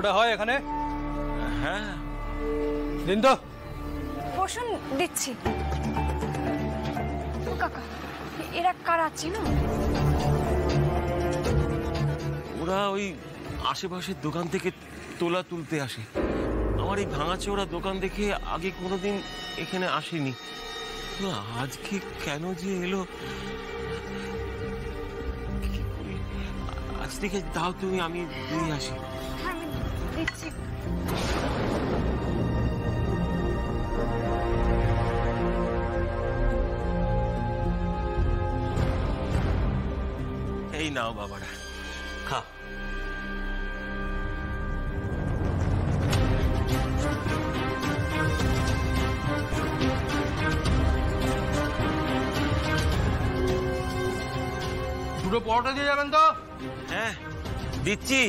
পরোটা হয় এখানে? হ্যাঁ দিন তো। বসুন, দিচ্ছি। ও কাকা, এরা কারা চিনো? ওরা ওই আশেপাশের দোকান থেকে তোলা তুলতে আসে। আমার এই ভাঙাচোরা দোকান দেখে আগে কোনোদিন এখানে আসেনি, তো আজকে কেন যে এলো। আজ থেকে দাও তুমি, আমি দিয়ে আসি। হ্যাঁ, আমি দিচ্ছি। এই নাও বাবারা, খা। দুটো পরোটা দিয়ে যাবেন তো? হ্যাঁ দিচ্ছি।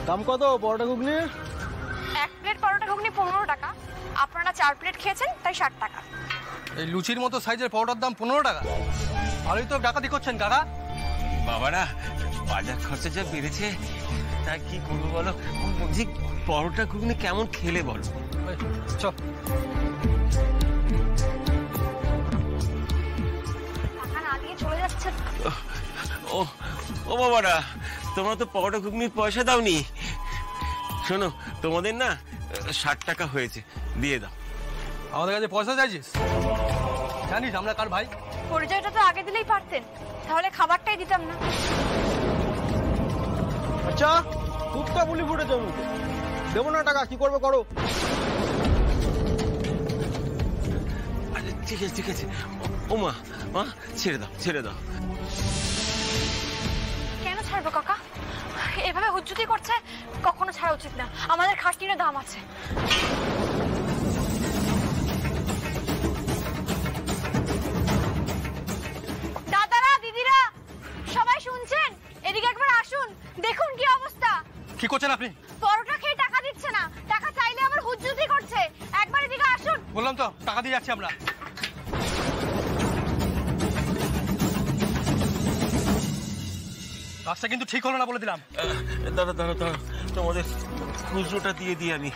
দাম কত পরোটা ঘুগনির? 1 প্লেট পরোটা ঘুগনি 15 টাকা। আপনারা 4 প্লেট খেয়েছেন, তাই 60 টাকা। এই লুচির মতো সাইজের পরোটার দাম 15 টাকা? ভালোই তো ডাকাতি করছেন কাকা। বাবারা, বাজার খরচা যা বেড়েছে, তা কি করবো বলো। বলছি পরোটা ঘুগনি কেমন খেলে বলো। চল। টাকা না দিয়ে চলে যাচ্ছে। ও ও বাবারা, তোমরা তো পরোটা ঘুগনির পয়সা দাওনি। শোনো, তোমাদের না 60 টাকা হয়েছে, দিয়ে দাও। আমাদের কাছে পয়সা চাইছিস? জানিস আমরা কার ভাই? পরিচয়টা তো আগে দিলেই পারতেন, তাহলে খাবারটাই দিতাম না। আচ্ছা, খুবটা বুলি ফুটেছে মুখে। দেবো না টাকা, কি করবে করো। আচ্ছা ঠিক আছে ঠিক আছে। ও মা, মা ছেড়ে দাও ছেড়ে দাও। কেন ছাড়বো কাকা? এভাবে হুজ্জুতি করছে, কখনো ছাড়া উচিত না। আমাদের খাটনিরও দাম আছে। দাদারা, দিদিরা, সবাই শুনছেন? এদিকে একবার আসুন, দেখুন কি অবস্থা। কি করছেন আপনি? পরোটা খেয়ে টাকা দিচ্ছে না, টাকা চাইলে আবার হুজ্জুতি করছে। একবার এদিকে আসুন। বললাম তো টাকা দিয়ে যাচ্ছি আমরা। কাজটা কিন্তু ঠিক হলো না বলে দিলাম। দাঁড়া দাঁড়া দাঁড়া, তোমাদের খুচরোটা দিয়ে দিই আমি।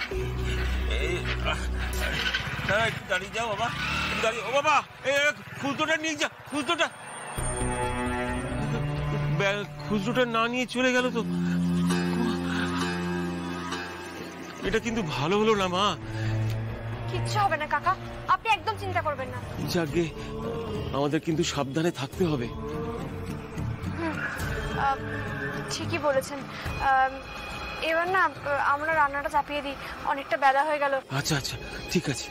দাঁড়িয়ে যাও বাবা, দাঁড়িয়ে। ও বাবা, খুচরোটা নিয়ে যা, খুচরোটা। খুচরোটা না নিয়ে চলে গেল তো। এটা কিন্তু ভালো হলো না মা। কিচ্ছু হবে না কাকা, আপনি একদম চিন্তা করবেন না। যাকে আমাদের কিন্তু সাবধানে থাকতে হবে। ঠিকই বলেছেন। এবার না আমরা রান্নাটা চাপিয়ে দিই, অনেকটা বেলা হয়ে গেল। আচ্ছা আচ্ছা ঠিক আছে,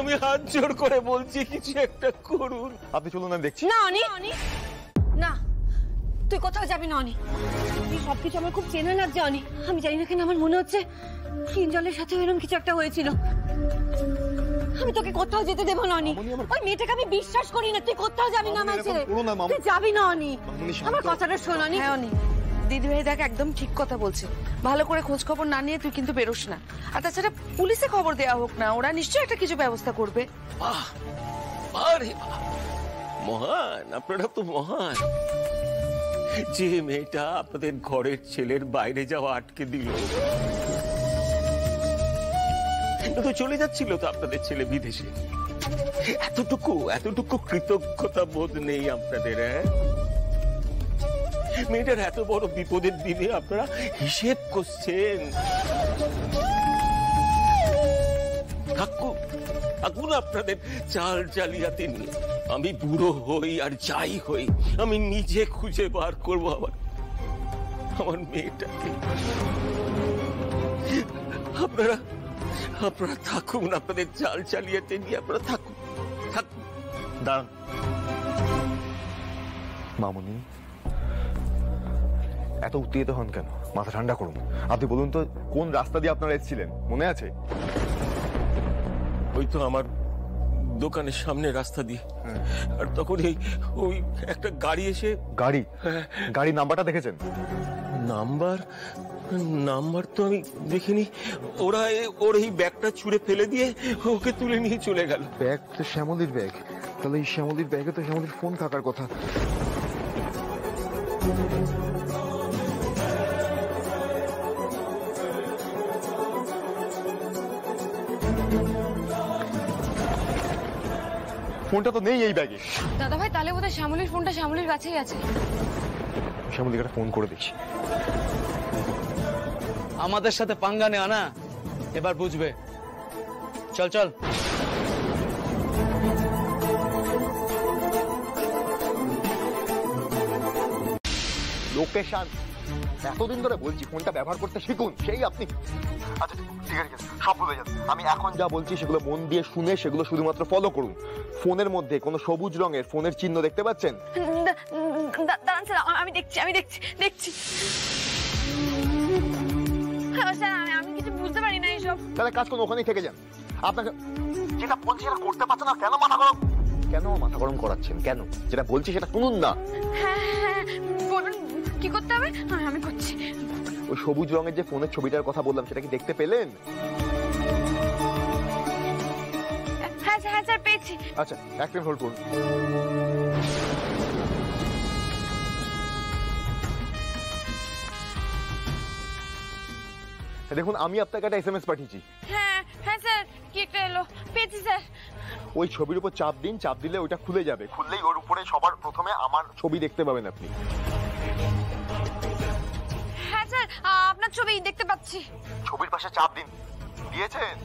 আমি হাত জোড় করে বলছি কিছু একটা করুন। আপনি চলুন, আমি দেখছি। না অনি, না তুই কোথাও যাবি না অনি। তুই সবকিছু আমার খুব চেনা লাগছে অনি। আমি জানি না কেন আমার মনে হচ্ছে কিঞ্জলের সাথে এরকম কিছু একটা হয়েছিল। আমি তোকে কোথাও যেতে দেবো না অনি। ওই মেয়েটাকে আমি বিশ্বাস করি না। তুই কোথাও যাবি না আমার ছেড়ে। তুই যাবি না অনি, আমার কথাটা শোন অনি। হ্যাঁ অনি, দিদিভাই দেখ একদম ঠিক কথা বলছে। ভালো করে খোঁজ খবর না নিয়ে তুই কিন্তু বেরোস না। আর তাছাড়া পুলিশে খবর দেওয়া হোক না, ওরা নিশ্চয়ই একটা কিছু ব্যবস্থা করবে। আরে মহান, আপনারা তো মহান। যে মেয়েটা আপনাদের ঘরের ছেলের বাইরে যাওয়া আটকে দিল, তো চলে যাচ্ছিল তো আপনাদের ছেলে বিদেশে। এতটুকু কৃতজ্ঞতা বোধ নেই আপনাদের? মেয়েটার এত বড় বিপদের দিনে আপনারা হিসেব করছেন। থাকুন আপনাদের চাল জালিয়াতি নিয়ে। আমি বুড়ো হই আর যাই হই, আমি নিজে খুঁজে বার করবো আমার মেয়েটাকে। আপনারা থাকুন, আপনাদের চাল চালিয়াতে নিয়ে আপনারা থাকুন। দাঁড়ান মামুনি, এত উত্তেজিত হন কেন? মাথা ঠান্ডা করুন। আপনি বলুন তো, কোন রাস্তা দিয়ে আপনারা এসেছিলেন, মনে আছে? ওই তো আমার দোকানের সামনে রাস্তা দিয়ে, আর তখন ওই একটা গাড়ি এসে। গাড়ি? গাড়ির নাম্বারটা দেখেছেন? নাম্বার তো আমি দেখিনি। ওরা ওর এই ব্যাগটা ছুঁড়ে ফেলে দিয়ে ওকে তুলে নিয়ে চলে গেল। ব্যাগ তো শ্যামলীর ব্যাগ, তাহলে এই শ্যামলীর ব্যাগে তো শ্যামলীর ফোন থাকার কথা। ফোনটা তো নেই এই ব্যাগে। দাদা ভাই, তাহলে বোধহয় শ্যামলীর ফোনটা শ্যামলীর কাছেই আছে। শ্যামলীকে একটা ফোন করে দেখি। আমাদের সাথে পাঙ্গা নেওয়া না, এবার বুঝবে। চল চল। লোকেশন এতদিন ধরে বলছি, ফোনটা ব্যবহার করতে শিখুন, সেই আপনি। আচ্ছা ঠিক আছে, সব ভুলে যান। আমি এখন যা বলছি সেগুলো মন দিয়ে শুনে সেগুলো শুধুমাত্র ফলো করুন। ফোনের মধ্যে কোনো সবুজ রঙের ফোনের চিহ্ন দেখতে পাচ্ছেন? দাঁড়ান স্যার, আমি দেখছি। স্যার, আমি কিছু বুঝতে পারি না এইসব। তাহলে কাজ করুন, ওখানেই থেকে যান। আপনাকে যেটা বলছি সেটা করতে পারছেন না, কেন মাথা গরম করাচ্ছেন? কেন? যেটা বলছি সেটা শুনুন না। হ্যাঁ, বলুন কি করতে হবে? আমি করছি। ওই সবুজ রঙের যে ফোনের ছবিটার কথা বললাম, সেটা কি দেখতে পেলেন? হ্যাঁ স্যার, পেয়েছি। আচ্ছা, এক মিনিট হোল্ড করুন। দেখুন, আমি আপনাকে একটা SMS পাঠিয়েছি। হ্যাঁ স্যার, কি একটা এলো, পেয়েছি স্যার। ওই ছবির উপর চাপ দিন, চাপ দিলে ওইটা খুলে যাবে। খুললেই ওর উপরে সবার প্রথমে আমার ছবি দেখতে পাবেন আপনি। হ্যাঁ স্যার, আপনার ছবি দেখতে পাচ্ছি। ছবির পাশে চাপ দিন। দিয়েছেন?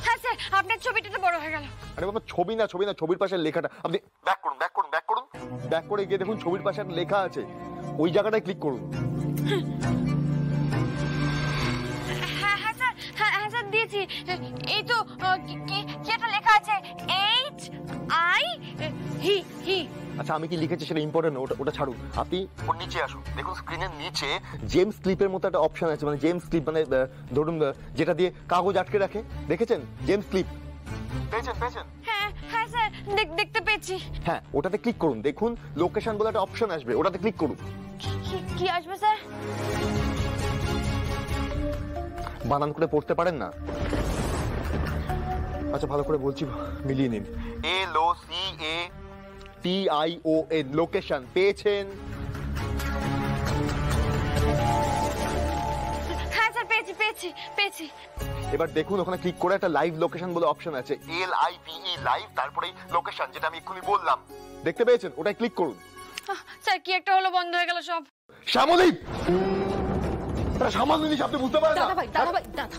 হ্যাঁ স্যার, আপনার ছবিটা তো বড় হয়ে গেল। আরে বাবা, ছবি না, ছবির পাশে লেখাটা আপনি ব্যাক করুন। ব্যাক করে গিয়ে দেখুন ছবির পাশে একটা লেখা আছে, ওই জায়গাটায় ক্লিক করুন। হ্যাঁ স্যার, দিয়েছি। এই তো কি একটা লেখা আছে, HI আচ্ছা, আমি কি লিখেছি সেটা ইম্পর্টেন্ট, ওটা ছাড়ুন। আপনি ওর নিচে আসুন, দেখুন স্ক্রিনের নিচে জেমস ক্লিপের মতো একটা অপশন আছে। মানে জেমস ক্লিপ মানে ধরুন যেটা দিয়ে কাগজ আটকে রাখে, দেখেছেন? জেমস ক্লিপ পেয়েছেন? হ্যাঁ স্যার, দেখতে পেয়েছি। হ্যাঁ, ওটাতে ক্লিক করুন। দেখুন লোকেশন বলে একটা অপশন আসবে, ওটাতে ক্লিক করুন। কি আসবে স্যার? বানান করে পড়তে পারেন না? আচ্ছা, ভালো করে বলছি, মিলিয়ে নিন। LOCATION, location. পেয়েছেন? হ্যাঁ স্যার, পেয়েছি। এবার দেখুন ওখানে ক্লিক করে একটা লাইভ লোকেশন বলে অপশন আছে, LIVE, লাইভ, তারপরে লোকেশন, যেটা আমি এক্ষুনি বললাম। দেখতে পেয়েছেন? ওটাই ক্লিক করুন। স্যার, কি একটা হলো, বন্ধ হয়ে গেল সব। শ্যামলী, সামান্য জিনিস আপনি বুঝতে পারেন না? দাদা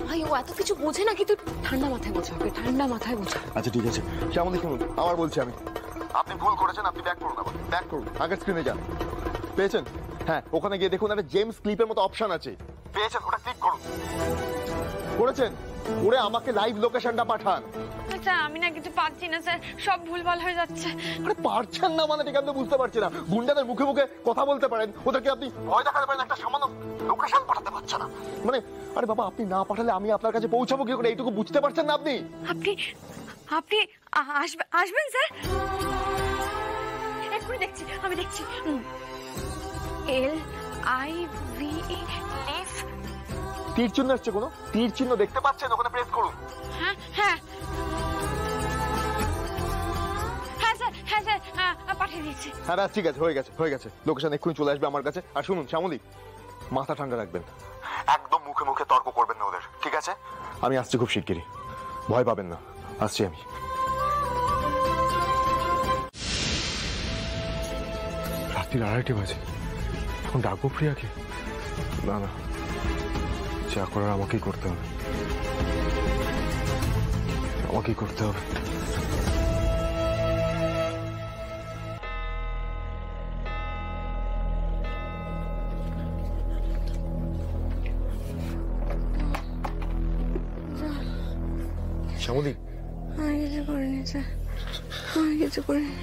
ভাই, ও এত কিছু বোঝে না, কিন্তু ঠান্ডা মাথায় বোঝা হবে, ঠান্ডা মাথায় বোঝা। আচ্ছা ঠিক আছে, শ্যামলী শুনুন, আবার বলছি আমি। আপনি ভুল করেছেন, আপনি ব্যাক করুন, আবার ব্যাক করুন, আগের স্ক্রিনে যান। পেয়েছেন? হ্যাঁ, ওখানে গিয়ে দেখুন একটা জেমস ক্লিপের মতো অপশন আছে। পেয়েছেন? ওটা ক্লিক করুন। করেছেন? ওরে আমাকে লাইভ লোকেশনটা পাঠান। স্যার, আমি না কিছু পাচ্ছি না স্যার, সব ভুলভাল হয়ে যাচ্ছে। আরে পারছেন না মানে ঠিক আমি বুঝতে পারছি না। গুন্ডাদের মুখে মুখে কথা বলতে পারেন, ওদেরকে আপনি ভয় দেখাতে পারেন, একটা সামান্য লোকেশন পাঠাতে পারছেন না মানে? আরে বাবা, আপনি না পাঠালে আমি আপনার কাছে পৌঁছাবো কি করে? এইটুকু বুঝতে পারছেন না আপনি? আপনি আসবেন স্যার? এক্ষুনি দেখছি, আমি দেখছি। LIVE, live. তীর চিহ্ন আসছে, কোনো তীর চিহ্ন দেখতে পাচ্ছেন? ওখানে প্রেস করুন। হ্যাঁ স্যার, পাঠিয়ে দিচ্ছি। হ্যাঁ ব্যাস, ঠিক আছে, হয়ে গেছে। লোকেশন এক্ষুনি চলে আসবে আমার কাছে। আর শুনুন শ্যামলী, মাথা ঠান্ডা রাখবেন, একদম মুখে মুখে তর্ক করবেন না ওদের, ঠিক আছে? আমি আসছি খুব শিগগিরই, ভয় পাবেন না, আসছি আমি। রাত্রির 2:30 বাজে, এখন ডাকবো প্রিয়াকে? না, যা করার আমাকেই করতে হবে। শ্যামলী, আমি কিছু করিনি স্যার, আমি কিছু করিনি।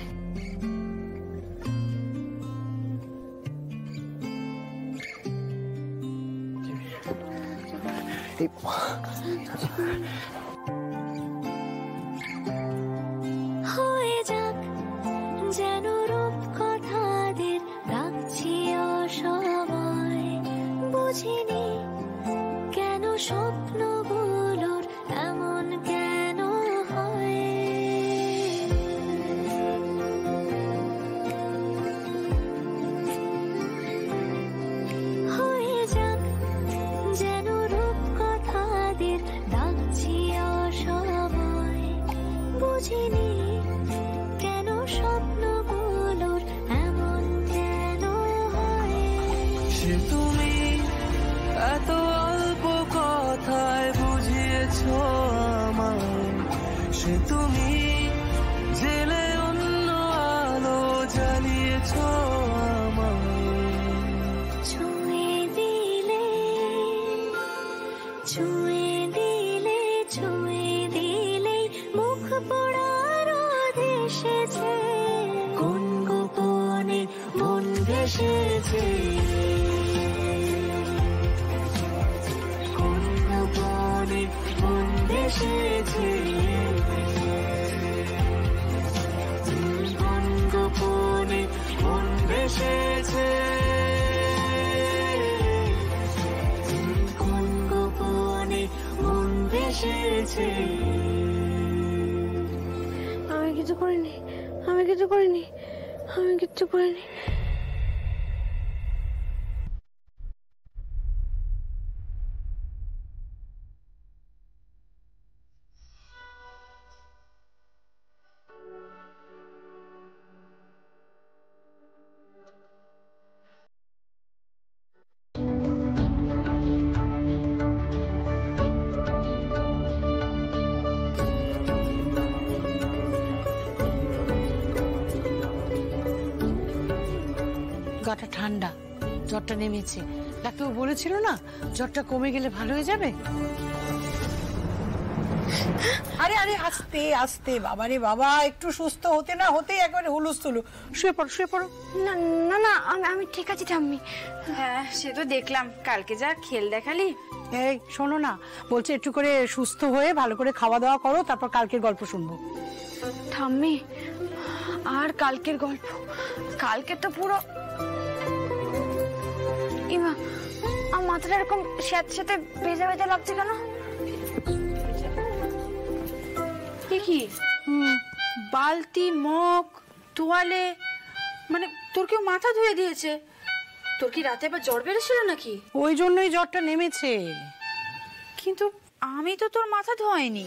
ছুঁয়ে দিলে ছুঁয়ে দিলে ছুঁয়ে দিলে মুখ পোড়ার দেশেছে কোন গোপনে মন ভেসেছে কোন গোপনে মন ভেসেছে কোন গোপনে মন ভেসেছে কোন গোপনে মন ভেসেছে। আমি কিছু করিনি, আমি কিছু করিনি, আমি কিচ্ছু করিনি। গাটা ঠান্ডা, জ্বরটা নেমেছে। ডাক্তার বলেছিল না জ্বরটা কমে গেলে ভালো হয়ে যাবে। আরে আরে আস্তে আস্তে বাবারে বাবা, একটু সুস্থ হতে না হতেই একবারে হুলুস্থুলু। শুয়ে পড়ো শুয়ে পড়ো। না না না, আমি ঠিক আছি ঠাম্মি। হ্যাঁ সে তো দেখলাম, কালকে যা খেল দেখালি। এই শোনো না, বলছে একটু করে সুস্থ হয়ে ভালো করে খাওয়া দাওয়া করো, তারপর কালকের গল্প শুনবো। ঠাম্মি আর কালকের গল্প? কালকে তো পুরো ইমা, আমার মাথাটা এরকম স্যাঁতস্যাঁতে ভেজা ভেজা লাগছে কেন? কি বালতি মগ তোয়ালে, মানে তোর কেউ মাথা ধুয়ে দিয়েছে? তোর কি রাতে আবার জ্বর বেড়েছিল নাকি? ওই জন্যই জ্বরটা নেমেছে। কিন্তু আমি তো তোর মাথা ধোয়াইনি।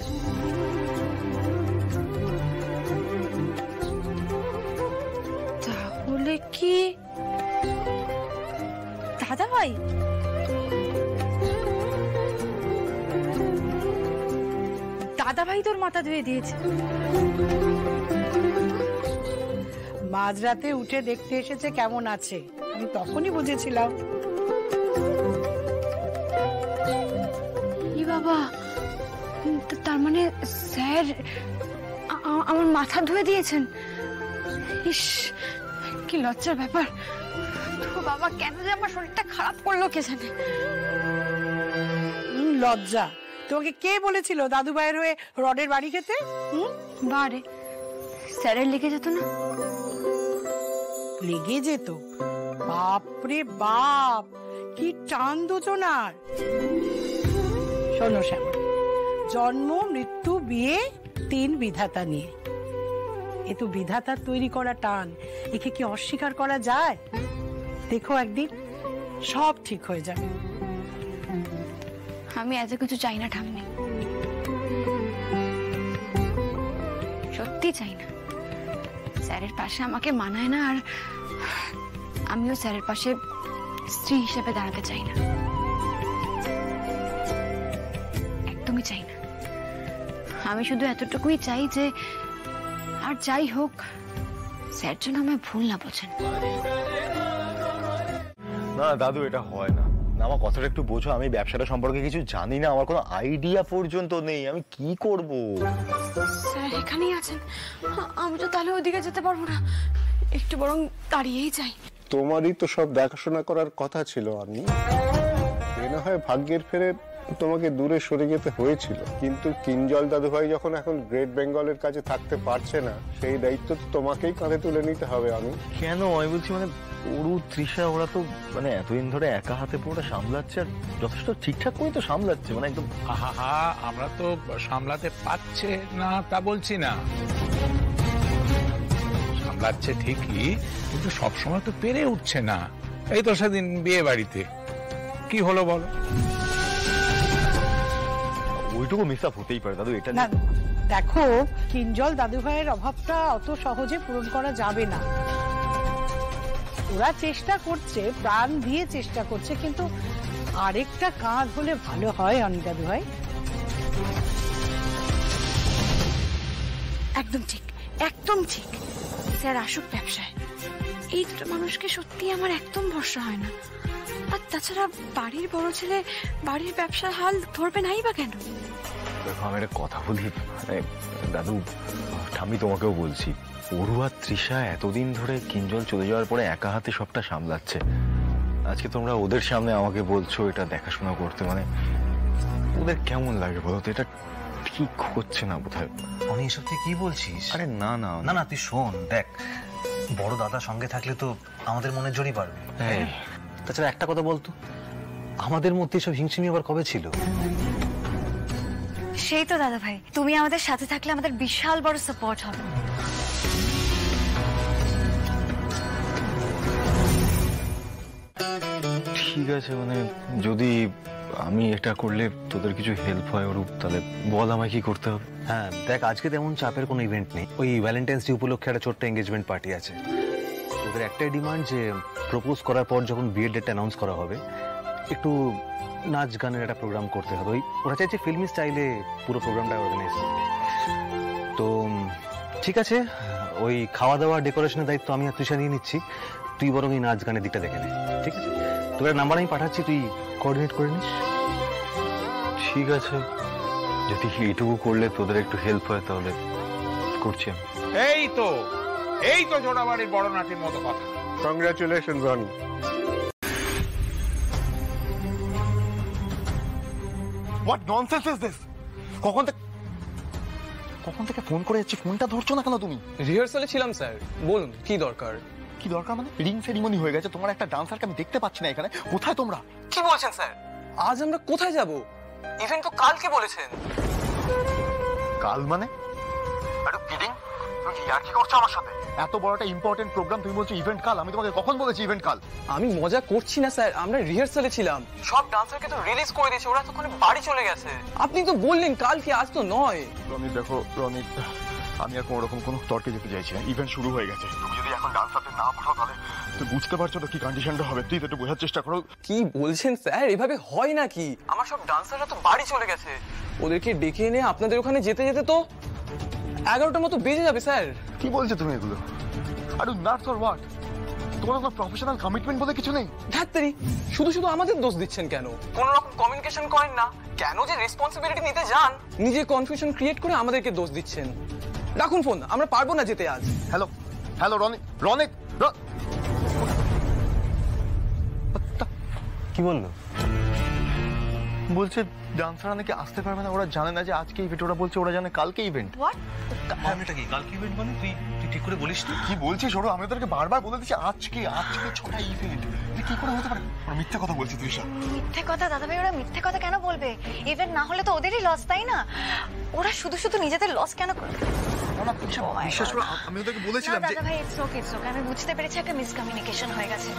তাহলে কি দাদা ভাই? দাদা ভাই তোর মাথা ধুয়ে দিয়েছে? মাঝরাতে উঠে দেখতে এসেছে কেমন আছে, আমি তখনই বুঝেছিলাম। ই বাবা, তার মানে স্যার আমার মাথা ধুয়ে দিয়েছেন? ইস, কি লজ্জার ব্যাপার। তো বাবা, কেন যে আমার শরীরটা খারাপ করলো কে জানে। লজ্জা? তোমাকে কে বলেছিল দাদু ভাইয়ের হয়ে রডের বাড়ি খেতে? বারে স্যারের লেগে যেত না? লেগে যেত? বাপরে বাপ, কি টান দুজনার। শোনো শ্যামা, জন্ম মৃত্যু বিয়ে 3 বিধাতা নিয়ে। এ তো বিধাতার তৈরি করা টান, একে কি অস্বীকার করা যায়? দেখো একদিন সব ঠিক হয়ে যাবে। আমি এত কিছু চাই না ঠাম্মি, সত্যি চাই না। স্যারের পাশে আমাকে মানায় না, আর আমিও স্যারের পাশে স্ত্রী হিসেবে দাঁড়াতে চাই না, একদমই চাই না। আমি শুধু এতটুকুই চাই যে, আর যাই হোক, স্যার যেন আমায় ভুল না বোঝেন। না দাদু, এটা হয় না। আমার কথাটা একটু বোঝো, আমি ব্যবসাটা সম্পর্কে কিছু জানি না, আমার কোনো আইডিয়া পর্যন্ত নেই, আমি কি করব। স্যার এখানেই আছেন, আমি তো তাহলে ওইদিকে যেতে পারবো না, একটু বরং দাঁড়িয়েই যাই। তোমারই তো সব দেখাশোনা করার কথা ছিল। আমি এ না হয় ভাগ্যের ফেরে তোমাকে দূরে সরে যেতে হয়েছিল, কিন্তু কিঞ্জল দাদুভাই যখন এখন গ্রেট বেঙ্গলের কাছে থাকতে পারছে না, সেই দায়িত্ব তো তোমাকেই কাঁধে তুলে নিতে হবে। আমি কেন আমি বলছি, মানে অরু তৃষা ওরা তো মানে এতদিন ধরে একা হাতে পুরোটা সামলাচ্ছে, আর যথেষ্ট ঠিকঠাক করে তো সামলাচ্ছে, মানে একদম। আহা, আমরা তো সামলাতে পারছে না তা বলছি না, সামলাচ্ছে ঠিকই, কিন্তু সবসময় তো পেরে উঠছে না। এই তো সেদিন বিয়ে বাড়িতে কি হলো বলো? ওইটুকু মিস আপ হতেই পারে দাদু, এটা না দেখো, কিঞ্জল দাদু ভাইয়ের অভাবটা অত সহজে পূরণ করা যাবে না। ওরা চেষ্টা করছে, প্রাণ দিয়ে চেষ্টা করছে, কিন্তু আরেকটা কাঁধ হলে ভালো হয় অনিক দাদু ভাই। একদম ঠিক, একদম ঠিক। স্যার আসুক ব্যবসায়, এই দুটো মানুষকে সত্যি আমার একদম ভরসা হয় না। আর তাছাড়া বাড়ির বড় ছেলে বাড়ির ব্যবসার হাল ধরবে নাই বা কেন? দেখো আমি একটা কথা বলি, মানে দাদু ঠাম্মি তোমাকেও বলছি, অরু আর তৃষা এতদিন ধরে কিঞ্জল চলে যাওয়ার পরে একা হাতে সবটা সামলাচ্ছে। আজকে তোমরা ওদের সামনে আমাকে বলছো এটা দেখাশোনা করতে, মানে ওদের কেমন লাগে বলো তো? এটা ঠিক হচ্ছে না বোধহয়। আমি এসব তুই কি বলছিস? আরে না না না না, তুই শোন, দেখ বড় দাদা সঙ্গে থাকলে তো আমাদের মনে জড়ি পারবে। তাছাড়া একটা কথা বলতো, আমাদের মধ্যে সব হিংসিমি আবার কবে ছিল? সেই তো দাদা ভাই, তুমি আমাদের সাথে থাকলে আমাদের বিশাল বড় সাপোর্ট হবে। ঠিক আছে, মানে যদি আমি এটা করলে তোদের কিছু হেল্প হয় অরূপ, তাহলে বল আমায় কি করতে হবে? হ্যাঁ দেখ, আজকে তেমন চাপের কোনো ইভেন্ট নেই, ওই ভ্যালেন্টাইন্স ডে উপলক্ষে একটা ছোট্ট এঙ্গেজমেন্ট পার্টি আছে। ওদের একটাই ডিমান্ড যে প্রপোজ করার পর যখন বিয়ের ডেটটা অ্যানাউন্স করা হবে একটু নাচ গানের একটা প্রোগ্রাম করতে হবে। ওই ওরা চাইছে ফিল্মি স্টাইলে পুরো প্রোগ্রামটা অর্গানাইজ করবে। তো ঠিক আছে, ওই খাওয়া দাওয়া ডেকোরেশনের দায়িত্ব আমি আর তৃষা নিয়ে নিচ্ছি, তুই বরং এই নাচ গানের দিকটা দেখে নে, ঠিক আছে? তোর নাম্বার আমি পাঠাচ্ছি, তুই কোঅর্ডিনেট করে নিস। ঠিক আছে, যদি এইটুকু করলে তোদের একটু হেল্প হয় তাহলে করছি আমি। এই তো জোড়াবাড়ির বড় নাটির মতো কথা। Congratulation Roni. What nonsense is this? কখন থেকে ফোন করে যাচ্ছি, ফোনটা ধরছো না কেন তুমি? রিহার্সালে ছিলাম স্যার, বলুন কি দরকার? কি দরকার মানে? রিং সেরিমনি হয়ে গেছে, তোমার একটা ডান্সারকে আমি দেখতে পাচ্ছি না এখানে। কোথায় তোমরা? কি বলছেন স্যার? আজ আমরা কোথায় যাব? ইভেন্ট তো কালকে বলেছেন। কাল মানে? আরে কিডিং? তুমি কি আর কি করছো আমার সাথে? এত বড় একটা ইম্পর্টেন্ট প্রোগ্রাম, তুমি বলছো ইভেন্ট কাল? আমি তোমাকে কখন বলেছি ইভেন্ট কাল? আমি মজা করছি না স্যার, আমরা রিহার্সালে ছিলাম। সব ডান্সারকে তো রিলিজ করে দিয়েছে, ওরা তখন বাড়ি চলে গেছে। আপনি তো বললেন কালকে, আজ তো নয়। রনি দেখো রনি, আমি আর কোনো রকম কোনো তর্কে যেতে চাইছি না, ইভেন্ট শুরু হয়ে গেছে। তুমি যদি এখন ডান্সারদের না পাঠাও তাহলে তুই বুঝতে পারছো তো কি কন্ডিশনটা হবে। তুই তো একটু বোঝার চেষ্টা করো। কি বলছেন স্যার? এভাবে হয় নাকি? আমার সব ডান্সাররা তো বাড়ি চলে গেছে, ওদেরকে ডেকে এনে আপনাদের ওখানে যেতে যেতে তো 11টার মতো বেজে যাবে স্যার। কি বলছো তুমি এগুলো? আর নাটস অর হোয়াট? তোমার কোনো প্রফেশনাল কমিটমেন্ট বলে কিছু নেই? ধাত্তেরি, শুধু শুধু আমাদের দোষ দিচ্ছেন কেন? কোন রকম কমিউনিকেশন করেন না কেন? যে রেসপন্সিবিলিটি নিতে যান, নিজে কনফিউশন ক্রিয়েট করে আমাদেরকে দোষ দিচ্ছেন। রাখুন ফোন, আমরা পারবো না যেতে আজ। হ্যালো হ্যালো রনি, রনি কি বললো? বলছে ডান্সাররা নাকি আসতে পারবে না, ওরা জানে না যে আজকে ইভেন্ট। ওরা বলছে ওরা জানে কালকে ইভেন্ট। এটা কি কালকে ইভেন্ট মানে? তুই ঠিক করে বলিস না। কি বলছিস ওরা? আমি তোদেরকে বারবার বলে দিচ্ছি আজকে 6টা ইভেন্ট। কি করে হতে পারে? ওরা মিথ্যে কথা বলছে তৃষা। মিথ্যে কথা দাদা ভাই, ওরা মিথ্যে কথা কেন বলবে? ইভেন্ট না হলে তো ওদেরই লস, তাই না? ওরা শুধু শুধু নিজেদের লস কেন করবে? বিশ্বাস করো, আমি ওদেরকে বলেছিলাম যে দাদা ভাই ইটস ওকে, আমি বুঝতে পেরেছি একটা মিসকমিউনিকেশন হয়ে গেছে।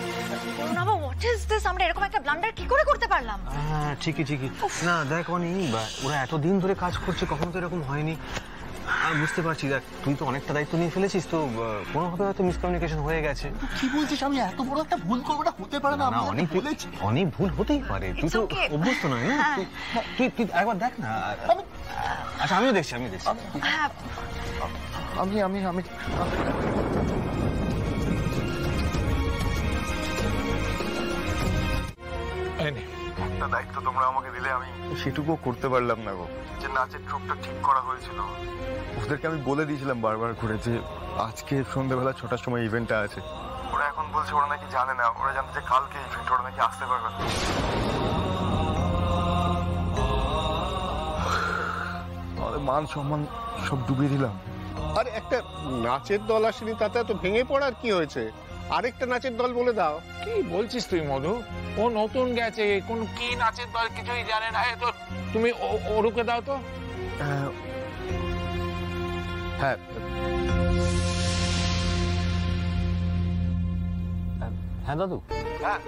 না হোয়াট ইজ দিস? আমরা এরকম একটা ব্লান্ডার কি করে করতে পারলাম? হ্যাঁ ঠিকই। না দেখ অনি, ওরা এতদিন ধরে কাজ করছে, কখনো তো এরকম হয়নি। আমি বুঝতে পারছি, দেখ তুই তো অনেকটা দায়িত্ব নিয়ে ফেলেছিস, তো কোনোভাবে হয়তো মিসকমিউনিকেশন হয়ে গেছে। কি বলছিস? আমি এত বড় একটা ভুল করবো না, হতে পারে না। অনেক ভুল হতেই পারে, তুই তো অভ্যস্ত নয় না। তুই একবার দেখ না। আচ্ছা আমিও দেখছি। হ্যাঁ আমি একটা দায়িত্ব তোমরা আমাকে দিলে, আমি সেটুকুও করতে পারলাম না গো। যে নাচের ট্রুপটা ঠিক করা হয়েছিল, ওদেরকে আমি বলে দিয়েছিলাম বারবার করে যে আজকে সন্ধ্যাবেলা 6টার সময় ইভেন্টটা আছে। ওরা এখন বলছে ওরা নাকি জানে না, ওরা জানে যে কালকে ইভেন্ট, ওরা নাকি আসতে পারবে না। আমাদের মান সম্মান সব ডুবিয়ে দিলাম। আর একটা নাচের দল আসেনি, তাতে তো ভেঙে পড়ার কি হয়েছে? আরেকটা নাচের দল বলে দাও। কি বলছিস তুই মধু? ও নতুন গেছে, কোন কি নাচের দল কিছুই জানে না। তো তুমি ওরুকে দাও তো। হ্যাঁ হ্যাঁ দাদু। হ্যাঁ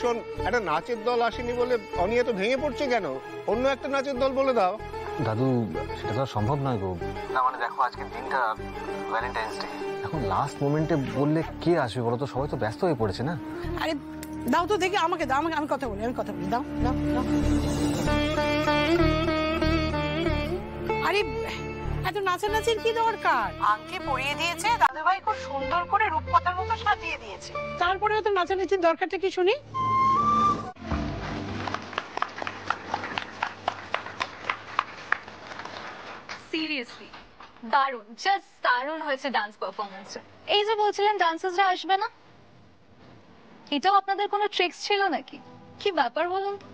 শোন, একটা নাচের দল আসেনি বলে অনিয়া তো ভেঙে পড়ছে কেন? অন্য একটা নাচের দল বলে দাও। দাদু সেটা তো সম্ভব নয় গো। না মানে দেখো, আজকের দিনটা ভ্যালেন্টাইন্স ডে, এখন লাস্ট মোমেন্টে বললে কে আসবে বলো তো? সবাই তো ব্যস্ত হয়ে পড়েছে না। আরে দাও তো দেখি, আমাকে দাও, আমি কথা বলি। দাও। আরে এত নাচানাচির কি দরকার? আংটি পরিয়ে দিয়েছে, দাদুভাই খুব সুন্দর করে রূপকথার মতো সাজিয়ে দিয়েছে। তারপরে তো নাচানাচির দরকারটা কি শুনি? সিরিয়াসলি দারুণ, জাস্ট দারুণ হয়েছে ডান্স পারফরমেন্স। এই যে বলছিলেন ডান্সার্সরা আসবে না, এটাও আপনাদের কোনো ট্রিক্স ছিল নাকি? কি ব্যাপার বলুন তো?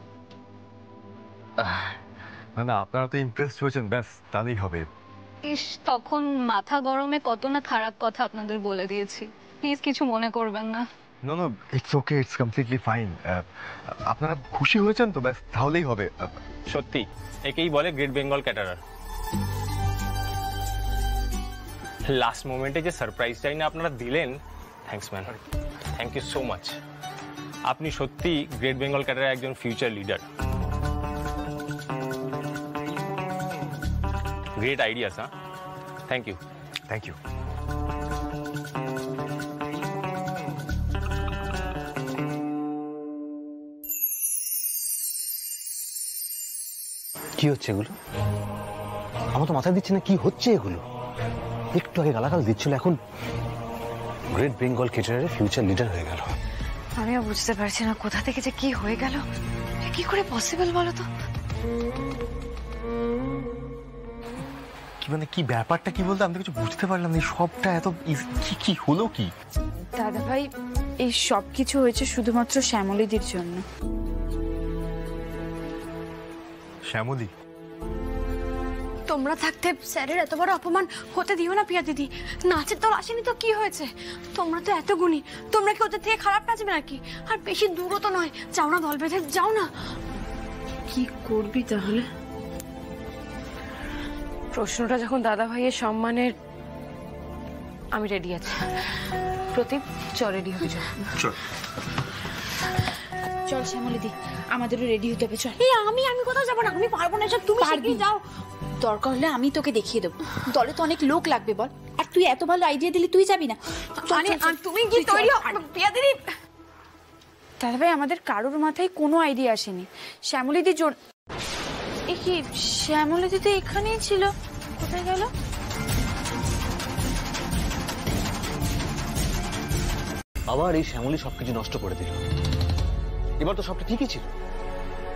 না আপনারা তো ইমপ্রেসড হয়েছেন, ব্যাস তাহলেই হবে। ইস, তখন মাথা গরমে কত না খারাপ কথা আপনাদের বলে দিয়েছি, প্লিজ কিছু মনে করবেন না। No no, it's okay, it's completely fine. আপনারা খুশি হয়েছেন তো, ব্যাস তাহলেই হবে। সত্যি একেই বলে গ্রেট বেঙ্গল ক্যাটারার। লাস্ট মোমেন্টে যে সারপ্রাইজটাই না আপনারা দিলেন, thanks man, thank you so much. আপনি সত্যি গ্রেট বেঙ্গল ক্যাটারার একজন ফিউচার লিডার। গ্রেট আইডিয়াস, হ্যাঁ, থ্যাংক ইউ। Thank you. কি হচ্ছে এগুলো? আমার তো মাথায় দিচ্ছে না কি হচ্ছে এগুলো। একটু আগে গালাগাল দিচ্ছিল, এখন গ্রেট বেঙ্গল ক্যাটারারের ফিউচার লিডার হয়ে গেল। আমিও বুঝতে পারছি না কোথা থেকে যে কি হয়ে গেল, কি করে পসিবল বলো তো? মানে কি ব্যাপারটা কি বলতে আমি তো কিছু বুঝতে পারলাম না। সবটা এত কি হলো কি? দাদা ভাই, এই সব কিছু হয়েছে শুধুমাত্র শ্যামলীদির জন্য। শ্যামলী? তোমরা থাকতে স্যারের এত বড় অপমান হতে দিও না পিয়া দিদি। নাচের দল আসেনি তো কি হয়েছে? তোমরা তো এত গুণী, তোমরা কি ওদের থেকে খারাপ নাচবে নাকি? আর বেশি দূরও তো নয়, যাও না দল বেঁধে যাও না। কি করবি তাহলে? প্রশ্নটা যখন দাদা ভাইয়ের সম্মানের, আমি রেডি আছি। প্রতীক, চল রেডি হয়ে যাও। চল শ্যামলীদি, আমাদেরও রেডি হতে হবে, চল। আমি কোথাও যাবো না, আমি পারবো না, তুমি শিগগিরই যাও। দরকার হলে আমি তোকে দেখিয়ে দেবো, দলে তো অনেক লোক লাগবে বল। আর তুই এত ভালো আইডিয়া দিলি, তুই যাবি না? তুমি কি তৈরি হও পিয়া দিদি? দাদা ভাই, আমাদের কারোর মাথায় কোনো আইডিয়া আসেনি। শ্যামলীদির জন্য কি? শ্যামলীদি তো এখানেই ছিল, কোথায় গেল? আবার এই শ্যামলী সবকিছু নষ্ট করে দিল। এবার তো সবটা ঠিকই ছিল,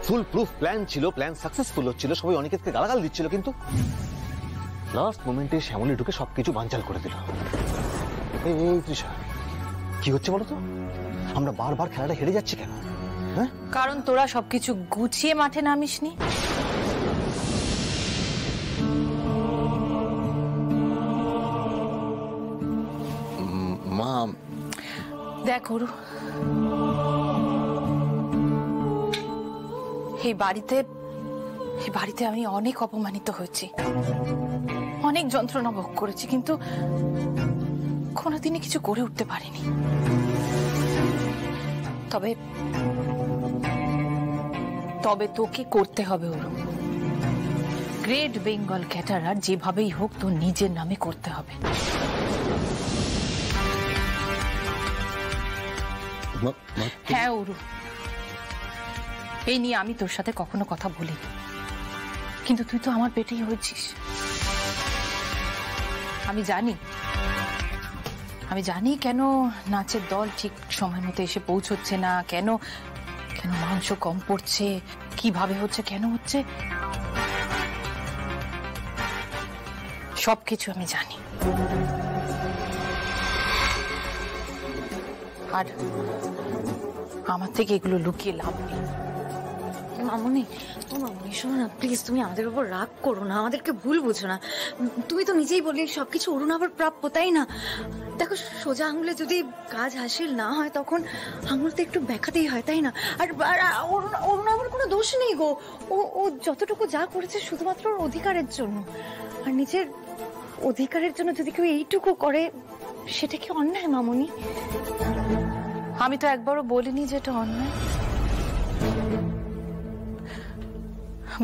ফুল প্রুফ প্ল্যান ছিল, প্ল্যান সাকসেসফুল হচ্ছিল, সবাই অনেককে গালাগাল দিচ্ছিল, কিন্তু লাস্ট মোমেন্টে শ্যামলী ঢুকে সবকিছু বানচাল করে দিল। এই তৃষা, কি হচ্ছে বলো তো? আমরা বারবার খেলাটা হেরে যাচ্ছি কেন? হ্যাঁ, কারণ তোরা সবকিছু গুছিয়ে মাঠে নামিসনি। মা দেখ অরু, এই বাড়িতে আমি অনেক অপমানিত হয়েছি, অনেক যন্ত্রণা ভোগ করেছি, কিন্তু কোনোদিনই কিছু করে উঠতে পারিনি। তবে তোকে করতে হবে ওরু। গ্রেট বেঙ্গল ক্যাটারার যেভাবেই হোক তোর নিজের নামে করতে হবে। হ্যাঁ ওরু, এই নিয়ে আমি তোর সাথে কখনো কথা বলিনি, কিন্তু তুই তো আমার পেটেই হয়েছিস। আমি জানি কেন নাচের দল ঠিক সময় মতো এসে পৌঁছচ্ছে না, কেন মাংস কম পড়ছে, কিভাবে হচ্ছে, কেন হচ্ছে, সবকিছু আমি জানি। আর আমার থেকে এগুলো লুকিয়ে লাভ নেই। মামুনি, শোনো না প্লিজ, তুমি আমাদের উপর রাগ করো না, আমাদেরকে ভুল বুঝো না। তুমি তো নিজেই বললে সবকিছু অরুণ আবার প্রাপ্য, তাই না? দেখো, সোজা আঙুলে যদি কাজ হাসিল না হয় তখন আঙুল তো একটু দেখাতেই হয়, তাই না? আর অরুণ আমার কোনো দোষ নেই গো, ও যতটুকু যা করেছে শুধুমাত্র ওর অধিকারের জন্য। আর নিজের অধিকারের জন্য যদি কেউ এইটুকু করে, সেটা কি অন্যায় মামুনি? আমি তো একবারও বলিনি যে এটা অন্যায়,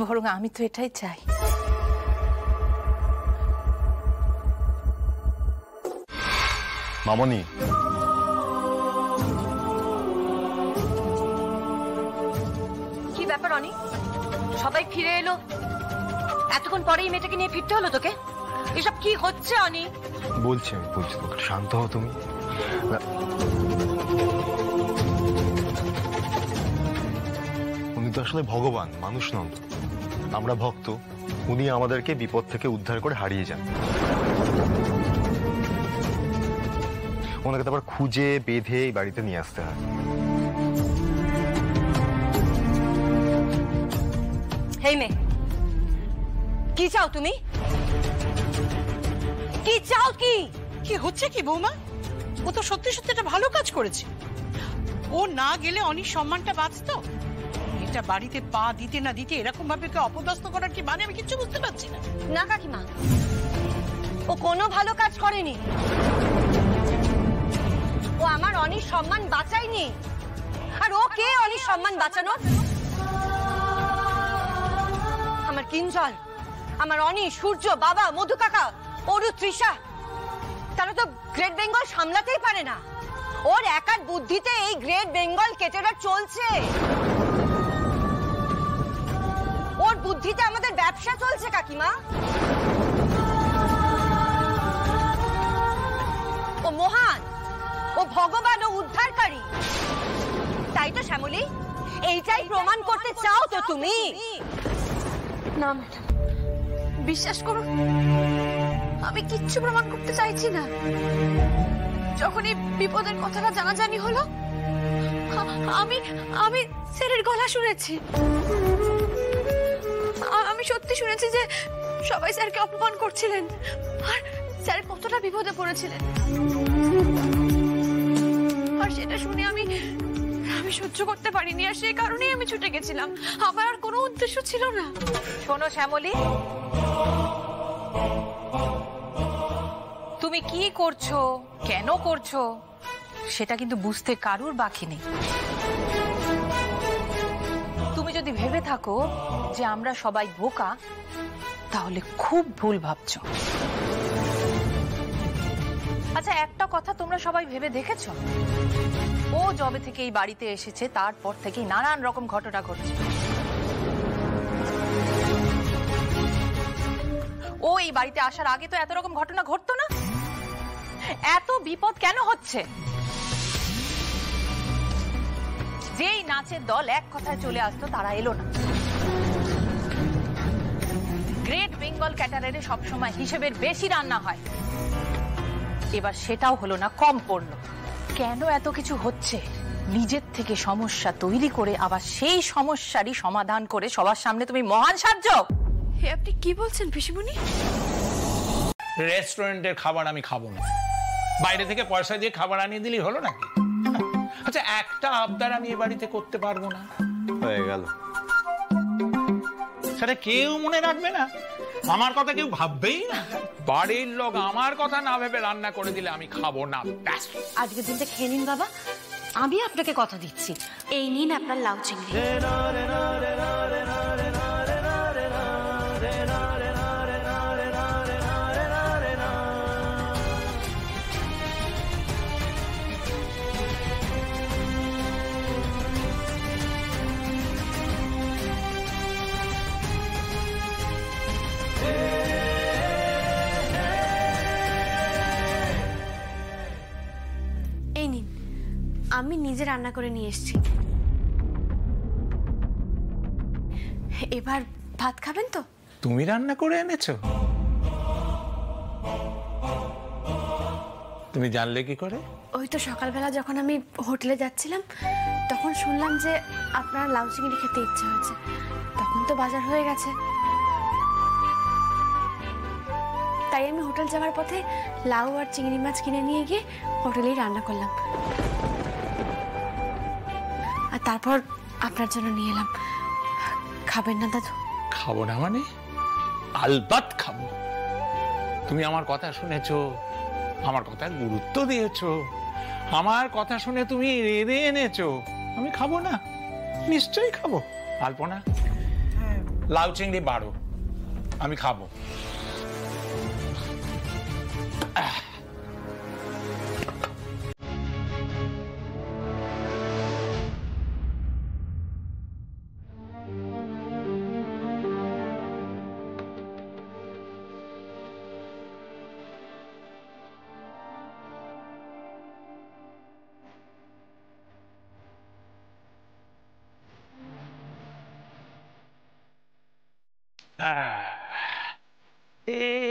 বরং আমি তো এটাই চাই। মামনি, কি ব্যাপার অনি? সবাই ফিরে এলো, এতক্ষণ পরে এই মেয়েটাকে নিয়ে ফিরতে হলো তোকে? এসব কি হচ্ছে অনি? বলছি তোমাকে, শান্ত হও তুমি। উনি তো আসলে ভগবান, মানুষ নন। আমরা ভক্ত, উনি আমাদেরকে বিপদ থেকে উদ্ধার করে হারিয়ে যান। ওনাকে তো আবার খুঁজে বেঁধে এই বাড়িতে নিয়ে আসতে হয়। হেই মেয়ে, কি চাও তুমি? কি চাও? কি কি হচ্ছে কি বৌমা? ও তো সত্যি সত্যি একটা ভালো কাজ করেছে। ও না গেলে অনির সম্মানটা বাঁচতো। এটা বাড়িতে পা দিতে না দিতে এরকম ভাবে ওকে অপদস্থ করার কি মানে আমি কিচ্ছু বুঝতে পারছি না। না কাকিমা, ও কোনো ভালো কাজ করেনি। ও আমার অনির সম্মান বাঁচায়নি। আর ও কে অনির সম্মান বাঁচানোর? আমার কিঞ্জল, আমার অনি, সূর্য, বাবা, মধু কাকা, অরু, তৃষা, তারা তো গ্রেট বেঙ্গল সামলাতেই পারে না। ওর একার বুদ্ধিতে এই গ্রেট বেঙ্গল কেটেরার চলছে। ওর বুদ্ধিতে আমাদের ব্যবসা চলছে কাকিমা। ও মহান, ও ভগবান, ও উদ্ধারকারী। তাই তো শ্যামলী, এইটাই প্রমাণ করতে চাও তো তুমি? না ম্যাডাম, বিশ্বাস করুন, আমি কিচ্ছু প্রমাণ করতে চাইছি না। যখন এই বিপদের কথাটা জানাজানি হলো, আমি স্যারের গলা শুনেছি। আমি সত্যি শুনেছি যে সবাই স্যারকে অপমান করছিলেন আর স্যার কতটা বিপদে পড়েছিলেন। আর সেটা শুনে আমি সহ্য করতে পারিনি, আর সেই কারণেই আমি ছুটে গেছিলাম। আমার আর কোনো উদ্দেশ্য ছিল না। শোনো শ্যামলী, তুমি কি করছো, কেন করছো, সেটা কিন্তু বুঝতে কারুর বাকি নেই। তুমি যদি ভেবে থাকো যে আমরা সবাই বোকা, তাহলে খুব ভুল ভাবছো। আচ্ছা, একটা কথা তোমরা সবাই ভেবে দেখেছো? ও যবে থেকে এই বাড়িতে এসেছে তারপর থেকেই নানান রকম ঘটনা ঘটছে। ও এই বাড়িতে আসার আগে তো এত রকম ঘটনা ঘটতো না। এত বিপদ কেন হচ্ছে? যেই নাচের দল এক কথায় চলে আসতো তারা এলো না। গ্রেট বেঙ্গল ক্যাটারারে সবসময় হিসেবের বেশি রান্না হয়, এবার সেটাও হলো না, কম পড়লো। কেন এত কিছু হচ্ছে? নিজের থেকে সমস্যা তৈরি করে আবার সেই সমস্যারই সমাধান করে সবার সামনে তুমি মহান সাহায্য। আপনি কি বলছেন পিসিমণি? রেস্টুরেন্টের খাবার আমি খাবো না। বাইরে থেকে পয়সা দিয়ে খাবার আনিয়ে দিলেই হলো নাকি? আচ্ছা, একটা আবদার আমি এ বাড়িতে করতে পারবো না? হয়ে গেল। সেটা কেউ মনে রাখবে না, আমার কথা কেউ ভাববেই না। বাড়ির লোক আমার কথা না ভেবে রান্না করে দিলে আমি খাবো না। আজকের দিনটা খেয়ে নিন বাবা, আমি আপনাকে কথা দিচ্ছি। এই নিন আপনার লাউ চিংড়ি। আমি নিজে রান্না করে নিয়ে এসেছি। এবার ভাত খাবেন তো? তুমি রান্না করে এনেছো? তুমি জানলে কি করে? ওই তো সকালবেলা যখন আমি হোটেলে যাচ্ছিলাম তখন শুনলাম যে আপনার লাউ চিংড়ি খেতে ইচ্ছে হয়েছে। তখন তো বাজার হয়ে গেছে, তাই আমি হোটেল যাওয়ার পথে লাউ আর চিংড়ি মাছ কিনে নিয়ে গিয়ে হোটেলেই রান্না করলাম। আর তারপর আপনার জন্য নিয়ে এলাম। খাবেন না দাদু? খাবো না মানে? আলবাত খাবো। তুমি আমার কথা শুনেছো, আমার কথার গুরুত্ব দিয়েছো, আমার কথা শুনে তুমি রেঁধে এনেছো। আমি খাবো না? নিশ্চয়ই খাবো। আলপনা, লাউ চিংড়ি বাড়ো, আমি খাবো।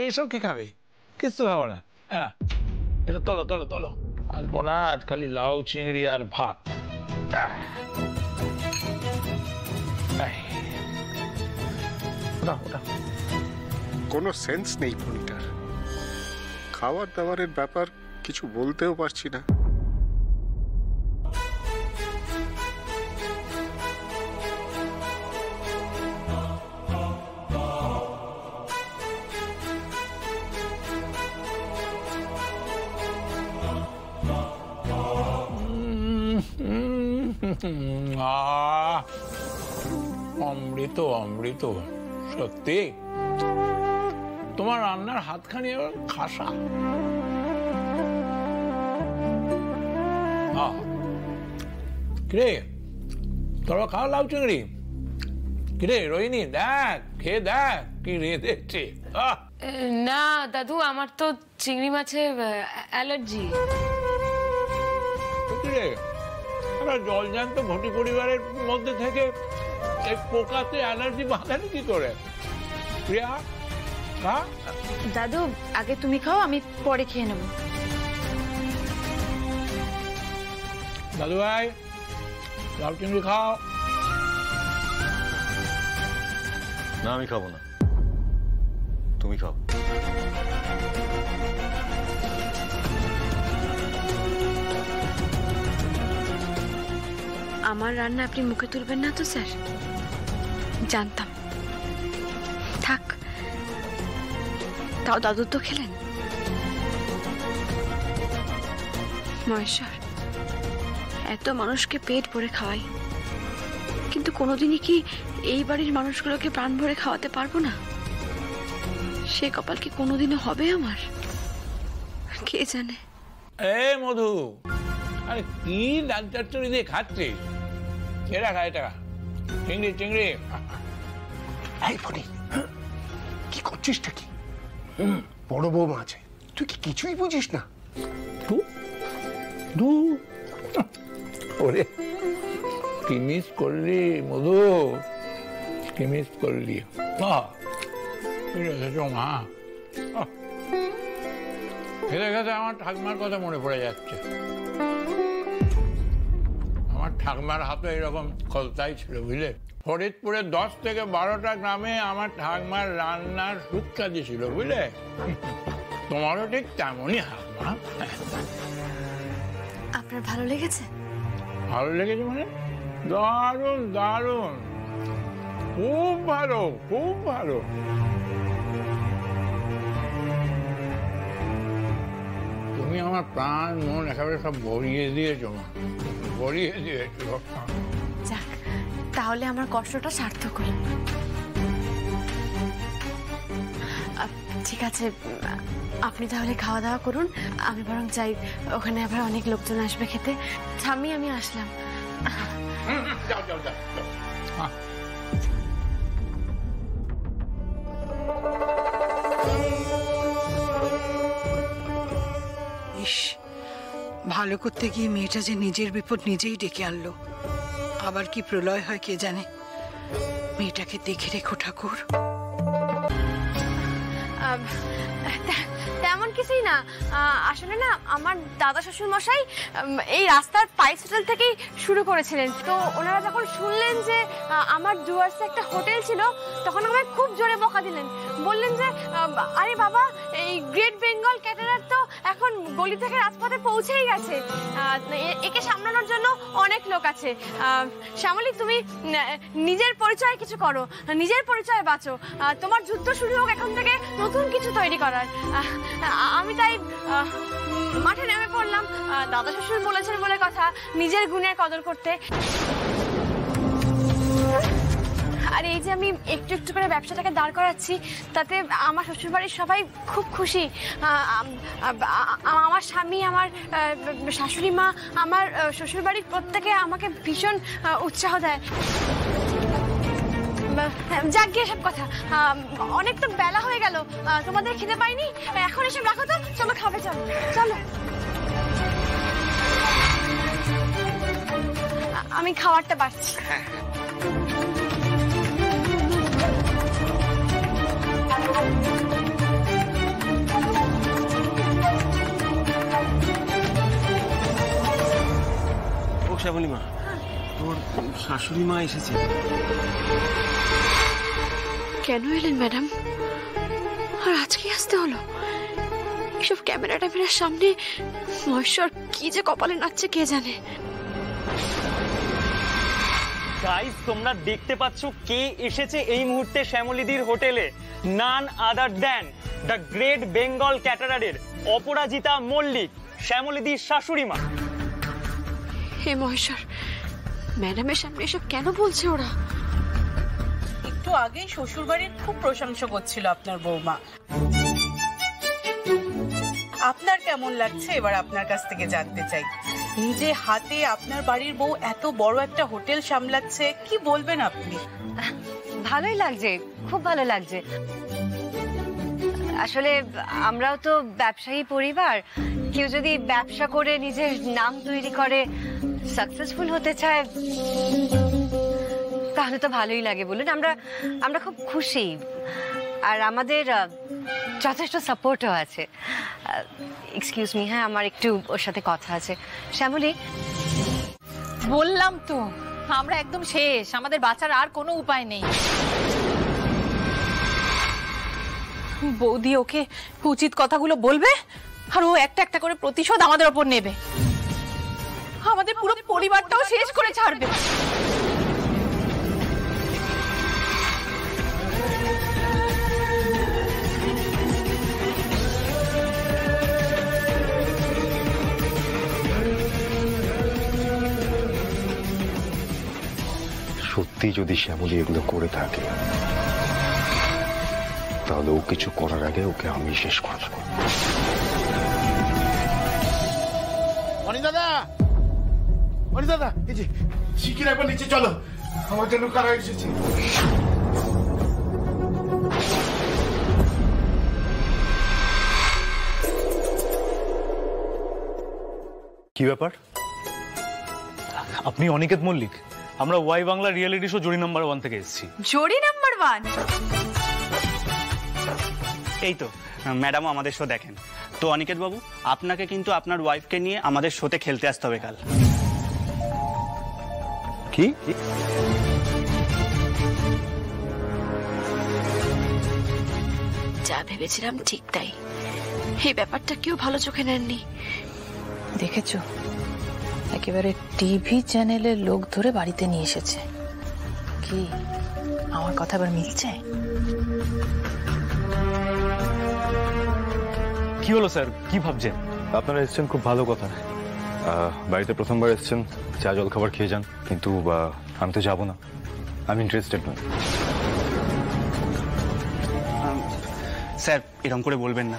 এইসব কে খাবে? কিছু খাবো না। হ্যাঁ, এটা তোলো তোলো তোলো। আসবো না, আজ খালি লাউ চিংড়ি আর ভাত। কোনো সেন্স নেই ফোনটার। খাবার দাবারের ব্যাপার কিছু বলতেও পারছি না। অমৃত অমৃত, সত্যি তোমার রান্নার হাতখানি খাসা। কিরে তোরা খাও লাউ চিংড়ি? কিরে রোহিণী, দেখ খেয়ে দেখ কি রেঁধেছে। না দাদু, আমার তো চিংড়ি মাছে অ্যালার্জি। জলজান্ত ঘটি পরিবারের মধ্যে থেকে এই পোকাতে অ্যালার্জি বাঁধানি কি করে? প্রিয়া, দাদু আগে তুমি খাও, আমি পরে খেয়ে নেব। দাদু ভাই লাউ চিংড়ি খাও। না আমি খাবো না, তুমি খাও। আমার রান্না আপনি মুখে তুলবেন না তো স্যার? জানতাম। থাক, তাও দাদু তো খেলেন। মহেশ্বর, এত মানুষকে পেট ভরে খাওয়াই, কিন্তু কোনোদিনই কি এই বাড়ির মানুষগুলোকে প্রাণ ভরে খাওয়াতে পারবো না? সে কপাল কি কোনোদিনও হবে আমার? কে জানে। এ মধু, আরে কি ডাল চচ্চড়ি দিয়ে খাচ্ছিস? এটা খা, এটা খা। চিংড়ি চিংড়ি। এই ফোনে কি করছিসটা কি? বড় বৌমা আছে, তুই কি কিছুই বুঝিস না? ওরে কি মিস করলি মধু, কি মিস করলি। মা খেতে খেতে আমার ঠাকুমার কথা মনে পড়ে যাচ্ছে। আমার ঠাকুমার হাতে এরকম খলতাই ছিল বুঝলে। ফরিদপুরের 10 থেকে 12টা গ্রামে আমার ঠাকুমার রান্নার সুখ্যাতি ছিল বুঝলে। তোমারও ঠিক তেমনই হাকমা। আপনার ভালো লেগেছে? ভালো লেগেছে মানে? দারুণ দারুণ, খুব ভালো, খুব ভালো। তুমি আমার প্রাণ মন একেবারে সব ভরিয়ে দিয়েছো, ভরিয়ে দিয়েছো। যাক, তাহলে আমার কষ্টটা সার্থক হলো। ঠিক আছে, আপনি তাহলে খাওয়া দাওয়া করুন, আমি বরং যাই। ওখানে আবার অনেক লোকজন আসবে খেতে। ঠাম্মি, আমি আসলাম। যাও যাও যাও। ইস, ভালো করতে গিয়ে মেয়েটা যে নিজের বিপদ নিজেই ডেকে আনলো। আবার কি প্রলয় হয় কে জানে। মেয়েটাকে দেখে রেখো ঠাকুর। তেমন কিছুই না, আসলে না আমার দাদা শ্বশুর মশাই এই রাস্তার পাইস হোটেল থেকেই শুরু করেছিলেন। তো ওনারা যখন শুনলেন যে আমার ডুয়ার্সে একটা হোটেল ছিল, তখন আমায় খুব জোরে বকা দিলেন। বললেন যে আরে বাবা, এই গ্রেট বেঙ্গল ক্যাটারার তো এখন গলি থেকে রাজপথে পৌঁছেই গেছে, একে সামলানোর জন্য অনেক লোক আছে। শ্যামলী, তুমি নিজের পরিচয় কিছু করো, নিজের পরিচয় বাঁচো। তোমার যুদ্ধ শুরু হোক এখন থেকে নতুন কিছু তৈরি করার। আমি তাই মাঠে নেমে পড়লাম। দাদা শ্বশুর বলেছেন বলে কথা, নিজের গুণের কদর করতে। আর এই যে আমি একটু একটু করে ব্যবসাটাকে দাঁড় করাচ্ছি, তাতে আমার শ্বশুরবাড়ির সবাই খুব খুশি। আমার স্বামী, আমার শাশুড়ি মা, আমার শ্বশুরবাড়ির প্রত্যেকে আমাকে ভীষণ উৎসাহ দেয়। যাক গিয়ে সব কথা, অনেক তো বেলা হয়ে গেল, তোমাদের খেতে পাইনি। এখন এসব রাখো তো, চলো খাবে, চলো চলো। আমি খাবারটা বাড়ছি। শ্যামলী মা, তোর শাশুড়ি মা এসেছে। কেন এলেন ম্যাডাম? আর আজকে আসতে হলো? এসব ক্যামেরার সামনে মহেশ্বর কি যে কপালে নাচছে কে জানে। গাইস, তোমরা দেখতে পাচ্ছ কে এসেছে এই মুহূর্তে শ্যামলীদির হোটেলে। None other than the great Bengal ক্যাটারারের অপরাজিতা মল্লিক, শ্যামলীদির শাশুড়ি মা। হে মহেশ্বর, ম্যাডামের সামনে এসব কেন বলছে ওরা? একটু আগেই শ্বশুরবাড়ির খুব প্রশংসা করছিল আপনার বৌমা। আপনার কেমন লাগছে এবার আপনার কাছ থেকে জানতে চাই। নিজে হাতে আপনার বাড়ির বউ এত বড় একটা হোটেল সামলাচ্ছে, কি বলবেন আপনি? ভালোই লাগছে, খুব ভালো লাগছে। আসলে আমরাও তো ব্যবসায়ী পরিবার। কেউ যদি ব্যবসা করে নিজের নাম তৈরি করে, সাকসেসফুল হতে চায়, তাহলে তো ভালোই লাগে বলুন। আমরা খুব খুশি, আর আমাদের যথেষ্ট সাপোর্টও আছে। এক্সকিউজ মি, হ্যাঁ আমার একটু ওর সাথে কথা আছে। শ্যামলী, বললাম তো আমরা একদম শেষ, আমাদের বাঁচার আর কোনো উপায় নেই। বৌদি ওকে উচিত কথাগুলো বলবে, আর ও একটা একটা করে প্রতিশোধ আমাদের ওপর নেবে। আমাদের পুরো পরিবারটাও শেষ করে ছাড়বে। সত্যি যদি শ্যামলী এগুলো করে থাকে, তাহলে ও কিছু করার আগে ওকে আমি শেষ করে দেবো। অনি দাদা, অনি দাদা, এই যে শিগগির একবার নিচে চলো, আমার জন্য কারা এসেছে। কি ব্যাপার? আপনি অনিকেত মল্লিক? আমরা ওয়াই বাংলা রিয়েলিটি শো জুরি নাম্বার 1 থেকে এসেছি। জুরি নাম্বার 1? এই তো ম্যাডামও আমাদের শো দেখেন। তো অনিকেত বাবু, আপনাকে কিন্তু আপনার ওয়াইফকে নিয়ে আমাদের শোতে খেলতে আসতে হবে কাল। কি? যা ভেবেছিলাম ঠিক তাই। এই ব্যাপারটা কেউ ভালো চোখে নেননি। দেখেছো, একেবারে টিভি চ্যানেলের লোক ধরে বাড়িতে নিয়ে এসেছে। কি আমার কথা এবার মিলছে? কি হলো স্যার, কি ভাবছেন? আপনারা এসেছেন খুব ভালো কথা। বাড়িতে প্রথমবার এসেছেন, চা জল খাবার খেয়ে যান। কিন্তু আমি তো যাবো না, আমি ইন্টারেস্টেড নই। স্যার, এরকম করে বলবেন না।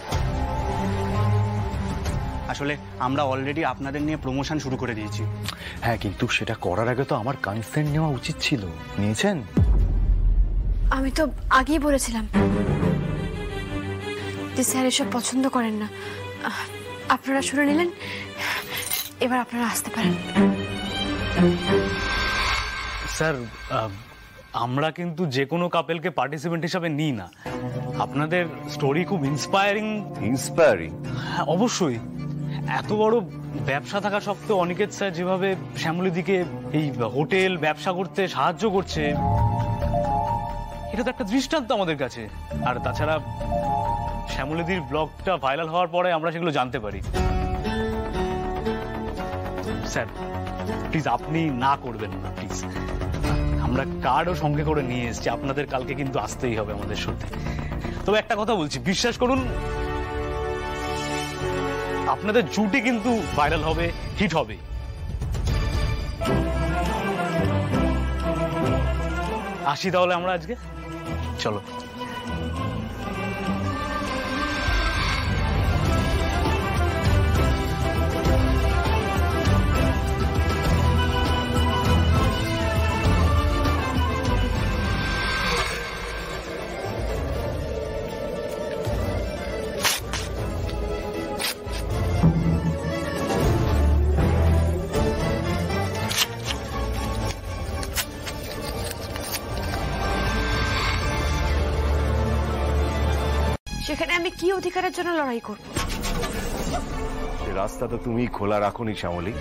আসলে আমরা অলরেডি আপনাদের নিয়ে প্রমোশন শুরু করে দিয়েছি। হ্যাঁ, কিন্তু সেটা করার আগে তো আমার কনসেন্ট নেওয়া উচিত ছিল। নিয়েছেন? আমি তো আগেই বলেছিলাম যে স্যার এসব পছন্দ করেন না। আপনারা শুনে নিলেন, এবার আপনারা আসতে পারেন। স্যার, আমরা কিন্তু যে কোনো কাপেলকে পার্টিসিপেন্ট হিসাবে নিই না। আপনাদের স্টোরি খুব ইন্সপায়ারিং। ইন্সপায়ারিং? হ্যাঁ, অবশ্যই। এত বড় ব্যবসা থাকা সত্ত্বেও অনিকেত স্যার যেভাবে শ্যামলীদিকে এই হোটেল ব্যবসা করতে সাহায্য করছে, এটা তো একটা দৃষ্টান্ত আমাদের কাছে। আর তাছাড়া শ্যামলীদির ব্লগটা ভাইরাল হওয়ার পরে আমরা সেগুলো জানতে পারি। স্যার প্লিজ, আপনি না করবেন না প্লিজ। আমরা কার্ডও সঙ্গে করে নিয়ে এসেছি, আপনাদের কালকে কিন্তু আসতেই হবে আমাদের শোতে। তবে একটা কথা বলছি, বিশ্বাস করুন, আপনাদের জুটি কিন্তু ভাইরাল হবে, হিট হবে। আসি তাহলে আমরা আজকে, চলো। সেখানে আমি কি অধিকারের জন্য লড়াই করব? রাস্তা তো তুমি খোলা রাখোনি শ্যামলী।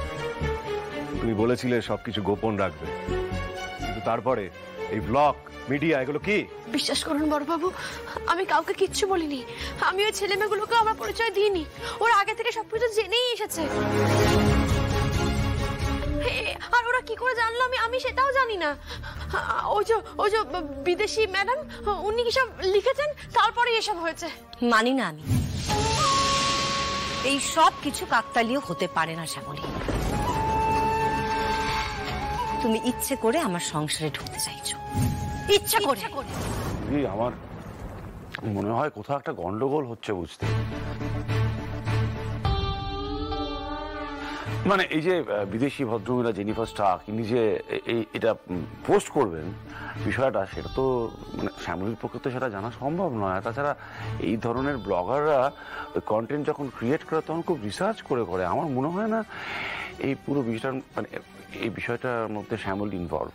তুমি বলেছিলে সবকিছু গোপন রাখবে, কিন্তু তারপরে এই ব্লগ মিডিয়া এগুলো কি? বিশ্বাস করুন বড়বাবু, আমি কাউকে কিচ্ছু বলিনি। আমি ওই ছেলে মেয়েগুলোকে আমার পরিচয় দিইনি। ওরা আগে থেকে সবকিছু জেনেই এসেছে। আর ওরা কি করে জানলো আমি সেটাও জানি না। ওই যে বিদেশি ম্যাডাম, উনি কি সব লিখেছেন, তারপরে এসব হয়েছে। মানি না আমি। এই সব কিছু কাকতালীয় হতে পারে না শ্যামলী। তুমি ইচ্ছে করে আমার সংসারে ঢুকতে চাইছো, ইচ্ছা করে। আমার মনে হয় কোথাও একটা গন্ডগোল হচ্ছে বুঝতে। মানে এই যে বিদেশি ভদ্রমহিলা জেনিফার স্টার্ক ইনি যে এটা পোস্ট করবেন বিষয়টা, সেটা তো মানে শ্যামলীর পক্ষে তো সেটা জানা সম্ভব নয়। তাছাড়া এই ধরনের ব্লগাররা কন্টেন্ট যখন ক্রিয়েট করে তখন খুব রিসার্চ করে। আমার মনে হয় না এই পুরো বিষয়টার মানে এই বিষয়টার মধ্যে শ্যামলী ইনভলভ।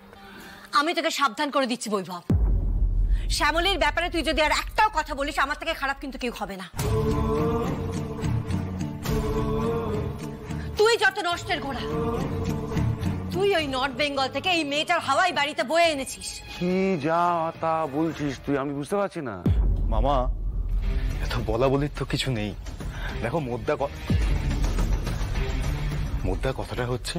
আমি তোকে সাবধান করে দিচ্ছি বৈভব, শ্যামলীর ব্যাপারে তুই যদি আর একটাও কথা বলিস আমার থেকে খারাপ কিন্তু কেউ হবে না। তুই যত নষ্টের ঘোড়া, তুই ওই নর্থ বেঙ্গল থেকে এই মেয়েটার হাওয়াই বাড়িতে বয়ে এনেছিস। কি যা তা বলছিস তুই, আমি বুঝতে পারছি না। মামা এত বলা বলির তো কিছু নেই। দেখো মোদ্দা কথাটা হচ্ছে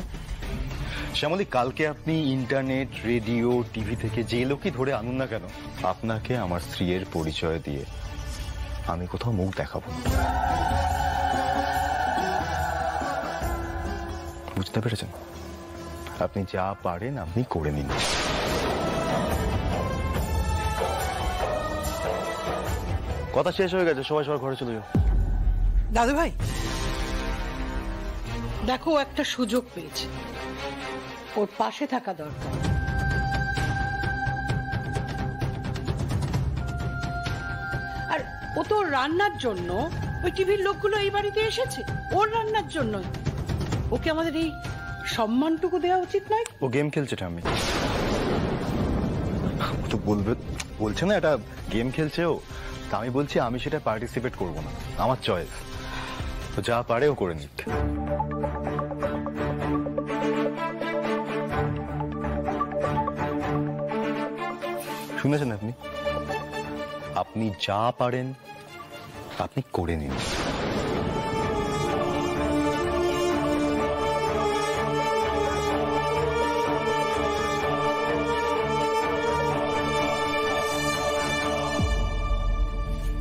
শ্যামলী, কালকে আপনি ইন্টারনেট, রেডিও, টিভি থেকে যে লোকই ধরে আনুন না কেন, আপনাকে আমার স্ত্রীর পরিচয় দিয়ে আমি কোথাও মুখ দেখাবো না। বুঝতে পেরেছেন? আপনি যা পারেন আপনি করে নিন। কথা শেষ হয়ে গেছে, সবাই সবার ঘরে চলে যাও। দাদু ভাই দেখো, একটা সুযোগ পেয়েছে, ওর পাশে থাকা দরকার। আর ও তো রান্নার জন্য ওই টিভির লোকগুলো এই বাড়িতে এসেছে, ওর রান্নার জন্য। ওকে আমাদের এই সম্মানটুকু দেওয়া উচিত নয়? ও গেম খেলছে ঠাম্মি, তো বলছে না এটা গেম খেলছে ও, তা আমি বলছি আমি সেটা পার্টিসিপেট করব না, আমার চয়েস। তো যা পারে ও করে নিক। শুনেছেন আপনি? আপনি যা পারেন আপনি করে নিন।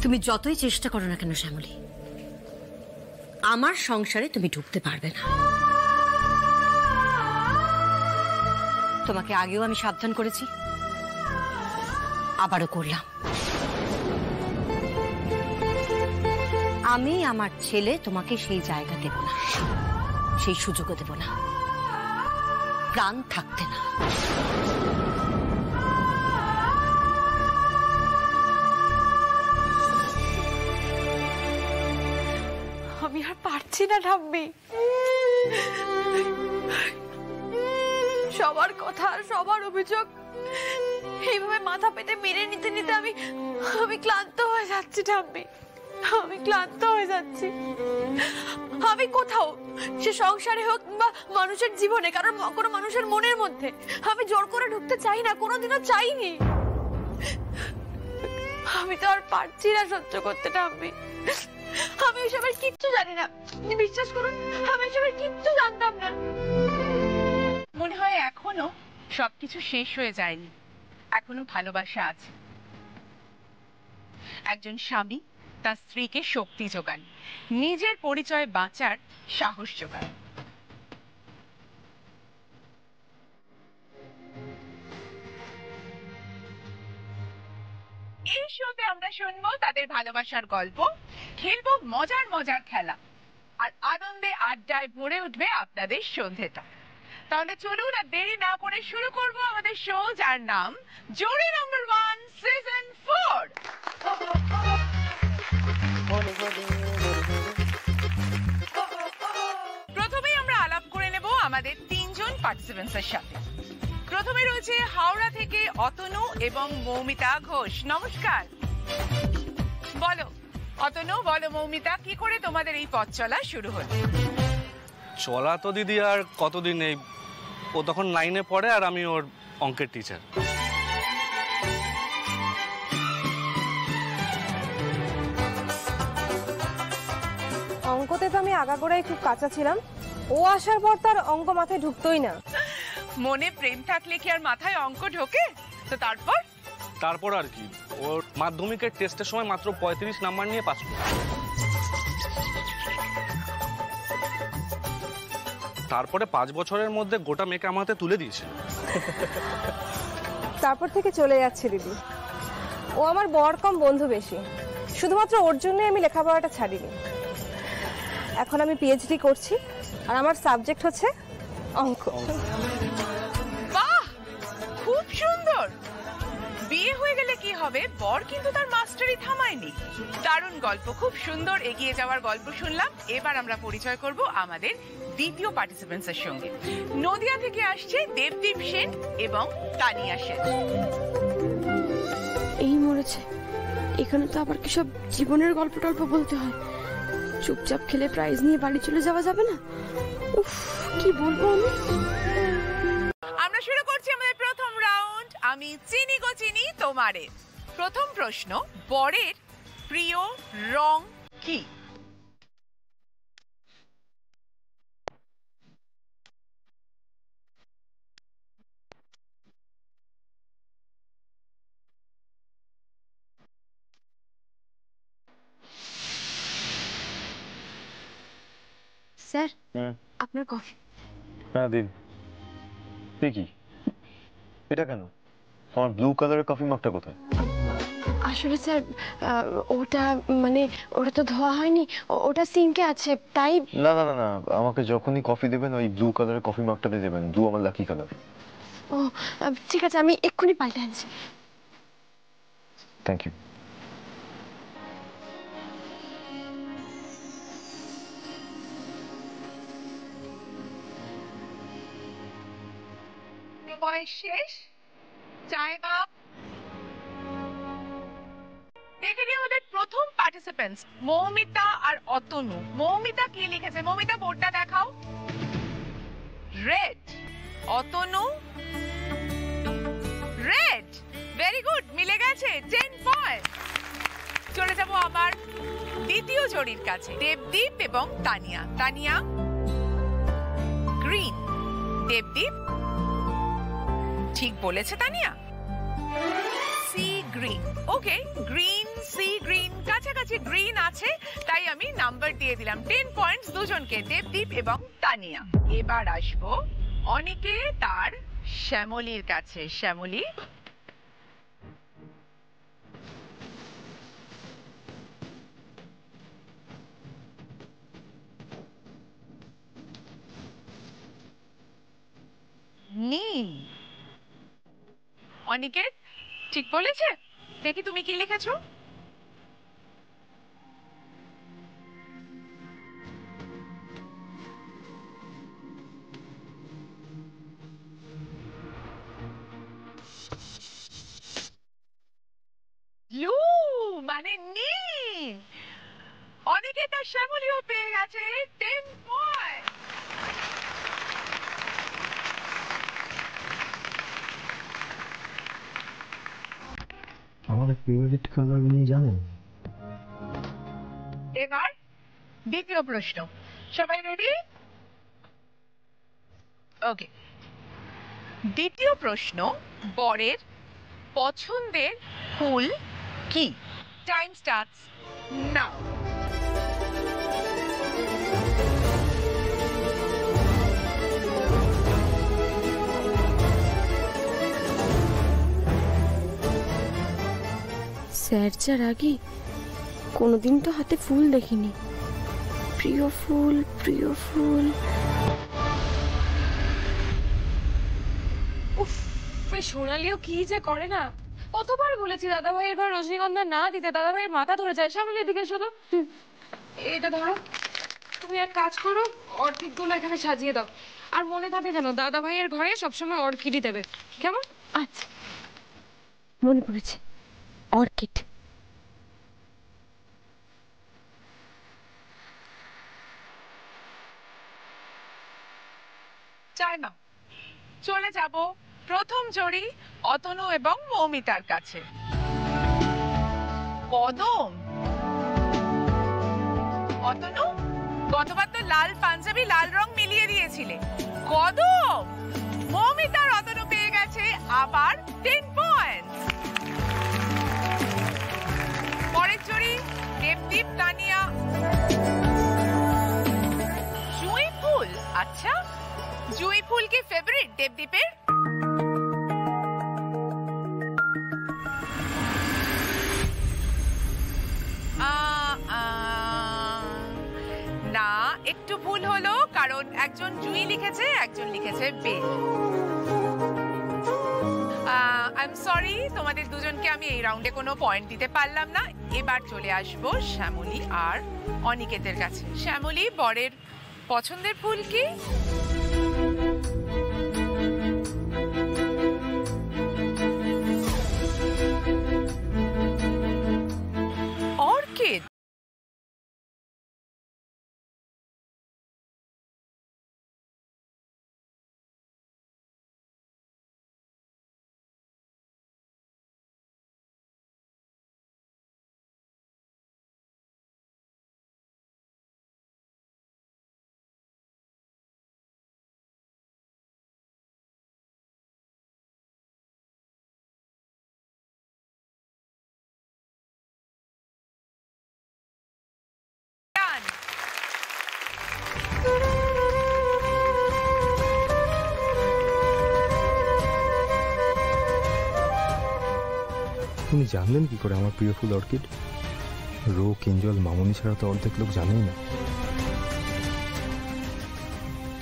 তুমি যতই চেষ্টা করো না কেন শ্যামলী, আমার সংসারে তুমি ঢুকতে পারবে না। তোমাকে আগেও আমি সাবধান করেছি, আবারও করলাম। আমি আমার ছেলে তোমাকে সেই জায়গা দেব না, সেই সুযোগও দেব না, প্রাণ থাকতে না। আমি আর পারছি না ঠাম্মি। সবার কথা, সবার অভিযোগ এইভাবে মাথা পেতে মেনে নিতে নিতে আমি ক্লান্ত হয়ে যাচ্ছি ঠাম্মি, আমি ক্লান্ত হয়ে যাচ্ছি। আমি কোথাও, সে সংসারে হোক বা মানুষের জীবনে, কারণ কোনো মানুষের মনের মধ্যে আমি জোর করে ঢুকতে চাই না, কোনোদিনও চাইনি। আমি তো আর পারছি না সহ্য করতে ঠাম্মি। আমি এসবের কিচ্ছু জানি না, বিশ্বাস করুন, আমি এসবের কিচ্ছু জানতাম না। মনে হয় এখনো সবকিছু শেষ হয়ে যায়নি, এখনো ভালোবাসা আছে। একজন স্বামী তার স্ত্রীকে শক্তি যোগান, নিজের পরিচয় বাঁচার সাহস যোগান। এই শোতে আমরা শুনবো তাদের ভালোবাসার গল্প, খেলবো মজার মজার খেলা, আর আনন্দে আড্ডায় ভরে উঠবে আপনাদের সন্ধ্যেটা। তাহলে চলুন আর দেরি না করে শুরু করব আমাদের শো, যার নাম জোড়ি নাম্বার 1 সিজন 4। প্রথমেই আমরা আলাপ করে নেব আমাদের 3 জন পার্টিসিপেন্টসের সাথে। প্রথমে রয়েছে হাওড়া থেকে অতনু এবং মৌমিতা ঘোষ। নমস্কার। বলো অতনু, বলো মৌমিতা, কি করে তোমাদের এই পথ চলা শুরু হলো? চলা তো দিদি আর কতদিন, এই ও তখন 9-এ পড়ে আর আমি ওর অঙ্কের টিচার। অঙ্কতে তো আমি আগাগোড়াই খুব কাঁচা ছিলাম, ও আসার পর তার অঙ্ক মাথায় ঢুকতোই না। মনে প্রেম থাকলে কি আর মাথায় অঙ্ক ঢোকে? তো তারপর আর কি, ওর মাধ্যমিকের টেস্টের সময় মাত্র 35 নাম্বার নিয়ে পাস করে। তারপরে 5 বছরের মধ্যে গোটা মেয়েকে আমার হাতে তুলে দিয়েছে। তারপর থেকে চলে যাচ্ছে দিদি। ও আমার বর কম বন্ধু বেশি, শুধুমাত্র ওর জন্যই আমি লেখাপড়াটা ছাড়িনি। এখন আমি পিএইচডি করছি আর আমার সাবজেক্ট হচ্ছে অঙ্ক। বাহ, খুব সুন্দর। বিয়ে হয়ে গেলে কি হবে, বর কিন্তু তার মাস্টারি থামায়নি। দারুণ গল্প, খুব সুন্দর এগিয়ে যাওয়ার গল্প শুনলাম। এবার আমরা পরিচয় করব আমাদের দ্বিতীয় পার্টিসিপেন্টসের সঙ্গে। নদিয়া থেকে আসছে দেবদীপ সেন এবং তানিয়া সেন। এই মরেছে, এখানে তো আবার কি সব জীবনের গল্প টল্প বলতে হয়? চুপচাপ খেলে প্রাইজ নিয়ে বাড়ি চলে যাওয়া যাবে না? উফ, কি বলবো আমি। আমরা শুরু করছি আমাদের প্রথম রাউন্ড, আমি চিনি গো চিনি তোমারে। প্রথম প্রশ্ন, বরের প্রিয় রং কি? স্যার, আপনার কফি। হ্যাঁ দিন। দেখি এটা কেন, আমার ব্লু কালারের কফি মাগটা কোথায়? আসলে স্যার, ওটা মানে ওটা তো ধোয়া হয়নি, ওটা সিঙ্কে আছে তাই। না না না না, আমাকে যখনই কফি দেবেন ওই ব্লু কালারের কফি মাগটাতে দেবেন। ব্লু আমার লাকি কালার। ও ঠিক আছে, আমি এক্ষুনি পাল্টে আনছি। Thank you. বয়স শেষ, চায় বাপ। দেখে নিয়ে আমাদের প্রথম পার্টিসিপেন্টস মৌমিতা আর অতনু। মৌমিতা কি লিখেছে? মৌমিতা বোর্ডটা দেখাও। Red. Atanu red. Very good, মিলে গেছে, 10 পয়েন্ট। চলে যাব আমার দ্বিতীয় জোড়ির কাছে, দেবদীপ এবং তানিয়া। তানিয়া গ্রিন, দেবদীপ ঠিক বলেছে তানিয়া, সি গ্রিন। ওকে, গ্রিন সি গ্রিন, কাছাকাছি গ্রিন আছে, তাই আমি নাম্বার দিয়ে দিলাম 10 পয়েন্টস দুজনকে, দেবদীপ এবং তানিয়া। এবার আসবো অনেকে তার শ্যামলীর কাছে। শ্যামলী, নীল। অনিকেত ঠিক বলেছে? দেখি তুমি কি লিখেছো। ব্লু মানে নীল। অনিকেত আর শ্যামলীও পেয়ে গেছে 10 পয়েন্ট। আমাদের ফেভারিট কালার উনি জানেন। এবার দ্বিতীয় প্রশ্ন, সবাই রেডি? ওকে, দ্বিতীয় প্রশ্ন, বরের পছন্দের ফুল কি? Time starts now. স্যার যার আগে কোনোদিন তো হাতে ফুল দেখিনি। প্রিয় ফুল, প্রিয় ফুল। উফ, সোনালিও কি যে করে না। কতবার বলেছি দাদা ভাইয়ের ঘর রজনীগন্ধা না দিতে, দাদা ভাইয়ের মাথা ধরে যায়। সামনের দিকে শুধু এটা ধরো, তুমি এক কাজ করো, অর্কিডগুলো এখানে সাজিয়ে দাও। আর মনে থাকে যেন দাদা ভাইয়ের ঘরে সবসময় অর্কিডই দেবে, কেমন? আচ্ছা, মনে পড়েছে, অর্কিড। চায় না। চলে যাব প্রথম জড়ি অতনু এবং মৌমিতার কাছে। কদম, অতনু গতবার তো লাল পাঞ্জাবি লাল রং মিলিয়ে দিয়েছিলে। কদম, মৌমিতার অতনু পেয়ে গেছে আবার 10 পয়েন্টস। পরের জড়ি দেবদীপ তানিয়া। জুঁই ফুল, আচ্ছা জুঁই ফুল কি ফেভারিট দেবদীপের? না, একটু ভুল হলো, কারণ একজন জুঁই লিখেছে, একজন লিখেছে বেল। আই এম সরি, তোমাদের দুজনকে আমি এই রাউন্ডে কোনো পয়েন্ট দিতে পারলাম না। এবার চলে আসবো শ্যামলী আর অনিকেতের কাছে। শ্যামলী, বরের পছন্দের ফুল কি? অর্কিড। উনি জানলেন কি করে আমার প্রিয় ফুল অর্কিড? রো, কিঞ্জল, মামনি ছাড়া তো অর্ধেক লোক জানেই না।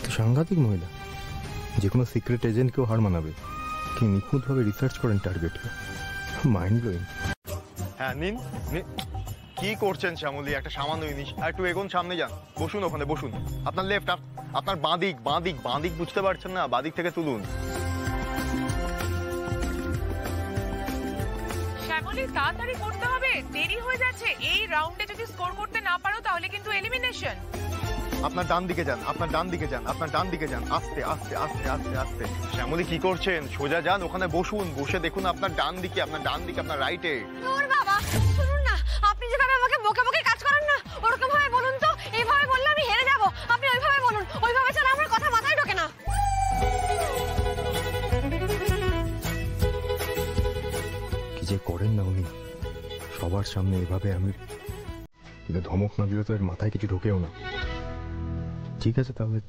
তো সাংঘাতিক মহিলা, যে কোনো সিক্রেট এজেন্টকেও হার মানাবে। কি নিখুঁতভাবে রিসার্চ করেন টার্গেটকে, মাইন্ড ব্লোয়িং। হ্যাঁ নিন। কি করছেন শ্যামলী? একটা সামান্য জিনিস, আর একটু এগোন, সামনে যান, বসুন, ওখানে বসুন। আপনার লেফট, আপনার বাঁদিক, বাঁদিক, বাঁদিক বুঝতে পারছেন না? বাঁদিক থেকে তুলুন। শ্যামলী, তাড়াতাড়ি করতে হবে, দেরি হয়ে যাচ্ছে। এই রাউন্ডে যদি স্কোর করতে না পারো তাহলে কিন্তু এলিমিনেশন। আপনার ডান দিকে যান, আপনার ডান দিকে যান, আপনার ডান দিকে যান, আস্তে আস্তে আস্তে আস্তে আস্তে। শ্যামলী কি করছেন? সোজা যান, ওখানে বসুন, বসে দেখুন আপনার ডান দিকে, আপনার ডান দিকে, আপনার রাইটে। ওর বাবা, শুনুন না, আপনি যেভাবে আমাকে বকে বকে কাজ করেন না, ওরকম ভাবে বলুন তো। এইভাবে বললে আমি হেরে যাব। আপনি ওইভাবে বলুন, ওইভাবে ছাড়া আমার কথা মাথায় ঢোকে না। কি যে করেন না উনি, সবার সামনে এভাবে আমি ধমক না দিলে তো এর মাথায় কিছু ঢোকেও না। ঠিক আছে তাহলে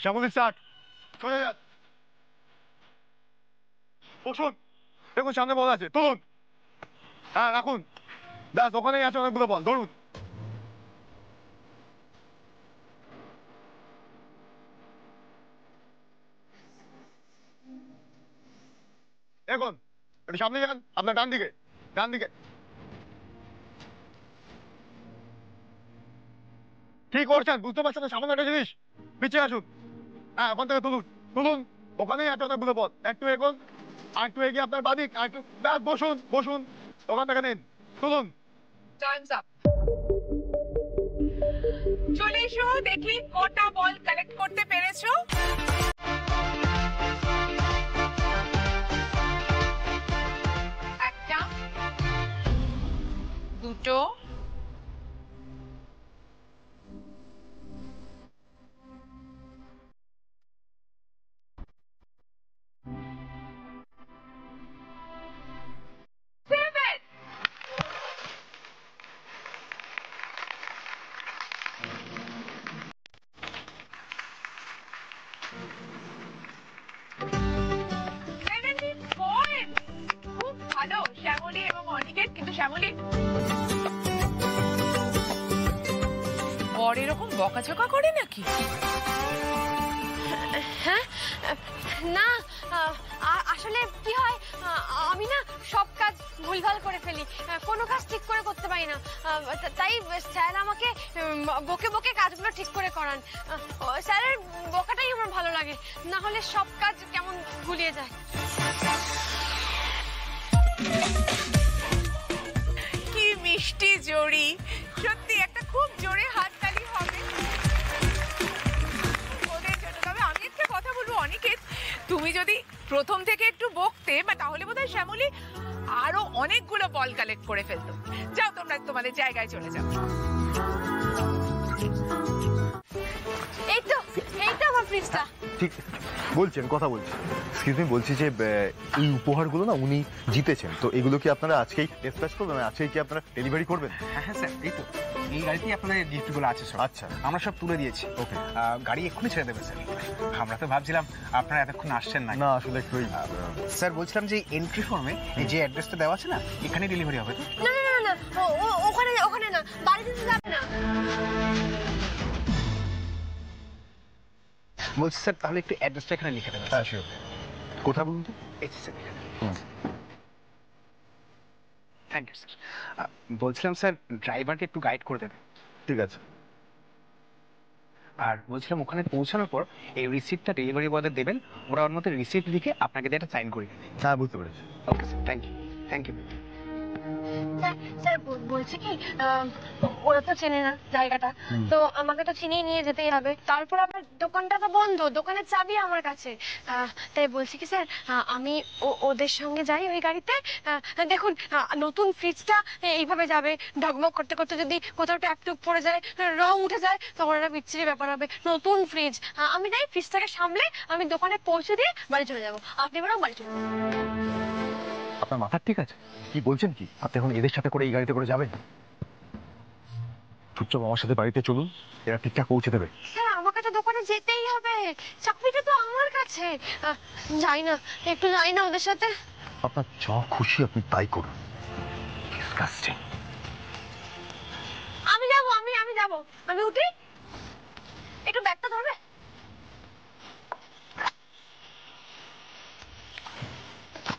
শ্যামলী স্টার্ট, সোজা যান, বসুন, দেখুন সামনে বল আছে, তুলুন। হ্যাঁ রাখুন, ব্যাস, ওখানেই আছে অনেকগুলো বল, ধরুন। দেখুন একটু সামনে যান, আপনার ডান দিকে, ডান দিকে। কি করছেন বুঝতে পারছেন না? সামনে একটা জিনিস, পিছিয়ে আসুন। হ্যাঁ ওখান থেকে তুলুন, তুলুন, ওখানেই আছে অনেকগুলো পথ। একটু এগোন, আর একটু এগিয়ে আপনার বাদিক, আর একটু, ব্যাস, বসুন, বসুন, ওখান থেকে নিন, তুলুন। Times up. চলে এসো, দেখি কটা বল কালেক্ট করতে পেরেছো। একটা, দুটো, শ্যামলী এবং অনিকেত। কিন্তু শ্যামলী, বর এরকম বকাঝকা করে নাকি? হ্যাঁ না, আসলে কি হয়, আমি না সব কাজ ভুলভাল করে ফেলি, কোনো কাজ ঠিক করে করতে পারি না। তাই স্যার আমাকে বকে বকে কাজগুলো ঠিক করে করান। স্যারের বকাটাই আমার ভালো লাগে, না হলে সব কাজ কেমন গুলিয়ে যায়। কি মিষ্টি জড়ি, সত্যি একটা খুব জোরে হাততালি হবে ওদের জন্য। তবে আমি একটা কথা বলবো অনিকেত, তুমি যদি প্রথম থেকে একটু বকতে তাহলে বোধহয় শ্যামলী আরো অনেকগুলো বল কালেক্ট করে ফেলতো। যাও তোমরা তোমাদের জায়গায় চলে যাও। এই তো আমার ফ্রিজটা। ঠিক বলছেন, কথা বলছি। এক্সকিউজ মি, বলছি যে এই উপহারগুলো না উনি জিতেছেন, তো এগুলো কি আপনারা আজকেই ডিসপ্যাচ করবেন? আজকেই কি আপনারা ডেলিভারি করবেন? হ্যাঁ স্যার, এই তো এই গাড়িতেই আপনাদের গিফটগুলো আছে সব। আচ্ছা, আমরা সব তুলে দিয়েছি। ওকে, গাড়ি এক্ষুনি ছেড়ে দেবে স্যার। আমরা তো ভাবছিলাম আপনারা এতক্ষণ আসছেন না। না আসলে একটু স্যার বলছিলাম যে এন্ট্রি ফর্মে যে অ্যাড্রেসটা দেওয়া আছে না, এখানে ডেলিভারি হবে তো? না না না না, ওখানে না, বাড়িতে যাবে না। বলছি স্যার তাহলে একটু অ্যাড্রেসটা এখানে লিখে দেবেন। হ্যাঁ শিওর। কোথা বলুন তো? এই স্যার, থ্যাংক ইউ স্যার। বলছিলাম স্যার ড্রাইভারকে একটু গাইড করে দেবেন। ঠিক আছে। আর বলছিলাম ওখানে পৌঁছানোর পর এই রিসিপ্টটা ডেলিভারি বয়দের দেবেন, ওরা ওর মধ্যে রিসিপ্ট লিখে আপনাকে দিয়ে একটা সাইন করে দেবে। হ্যাঁ বুঝতে পেরেছি। Okay sir, thank you. Thank you sir. বলছি কি, ওরা তো চেনে না জায়গাটা, তো আমাকে তো চিনিয়ে নিয়ে যেতেই হবে। তারপর আবার দোকানটা তো বন্ধ, দোকানের চাবি আমার কাছে। তাই বলছি কি স্যার, আমি ওদের সঙ্গে যাই ওই গাড়িতে। দেখুন নতুন ফ্রিজটা এইভাবে যাবে, ঢকমক করতে করতে যদি কোথাও ট্যাপটুপ পড়ে যায়, রং উঠে যায়, তখন একটা বিচ্ছিরি ব্যাপার হবে। নতুন ফ্রিজ, আমি যাই ফ্রিজটাকে সামলে আমি দোকানে পৌঁছে দিয়ে বাড়ি চলে যাবো। আপনি বরং বাড়ি চলে যাবেন। আপনার মাথা ঠিক আছে? কি বলছেন কি? আপনি এখন এদের সাথে করে এই গাড়িতে করে যাবেন? চুপচাপ আমার সাথে বাড়িতে চলুন, এরা ঠিকঠাক পৌঁছে দেবে। স্যার আমাকে তো দোকানে যেতেই হবে, চাকরিটা তো আমার কাছে। যাই না, একটু যাই না ওদের সাথে। আপনার যা খুশি আপনি তাই করুন। ডিসকাস্টিং। আমি যাবো, আমি উঠি। একটু ব্যাগটা ধরবে?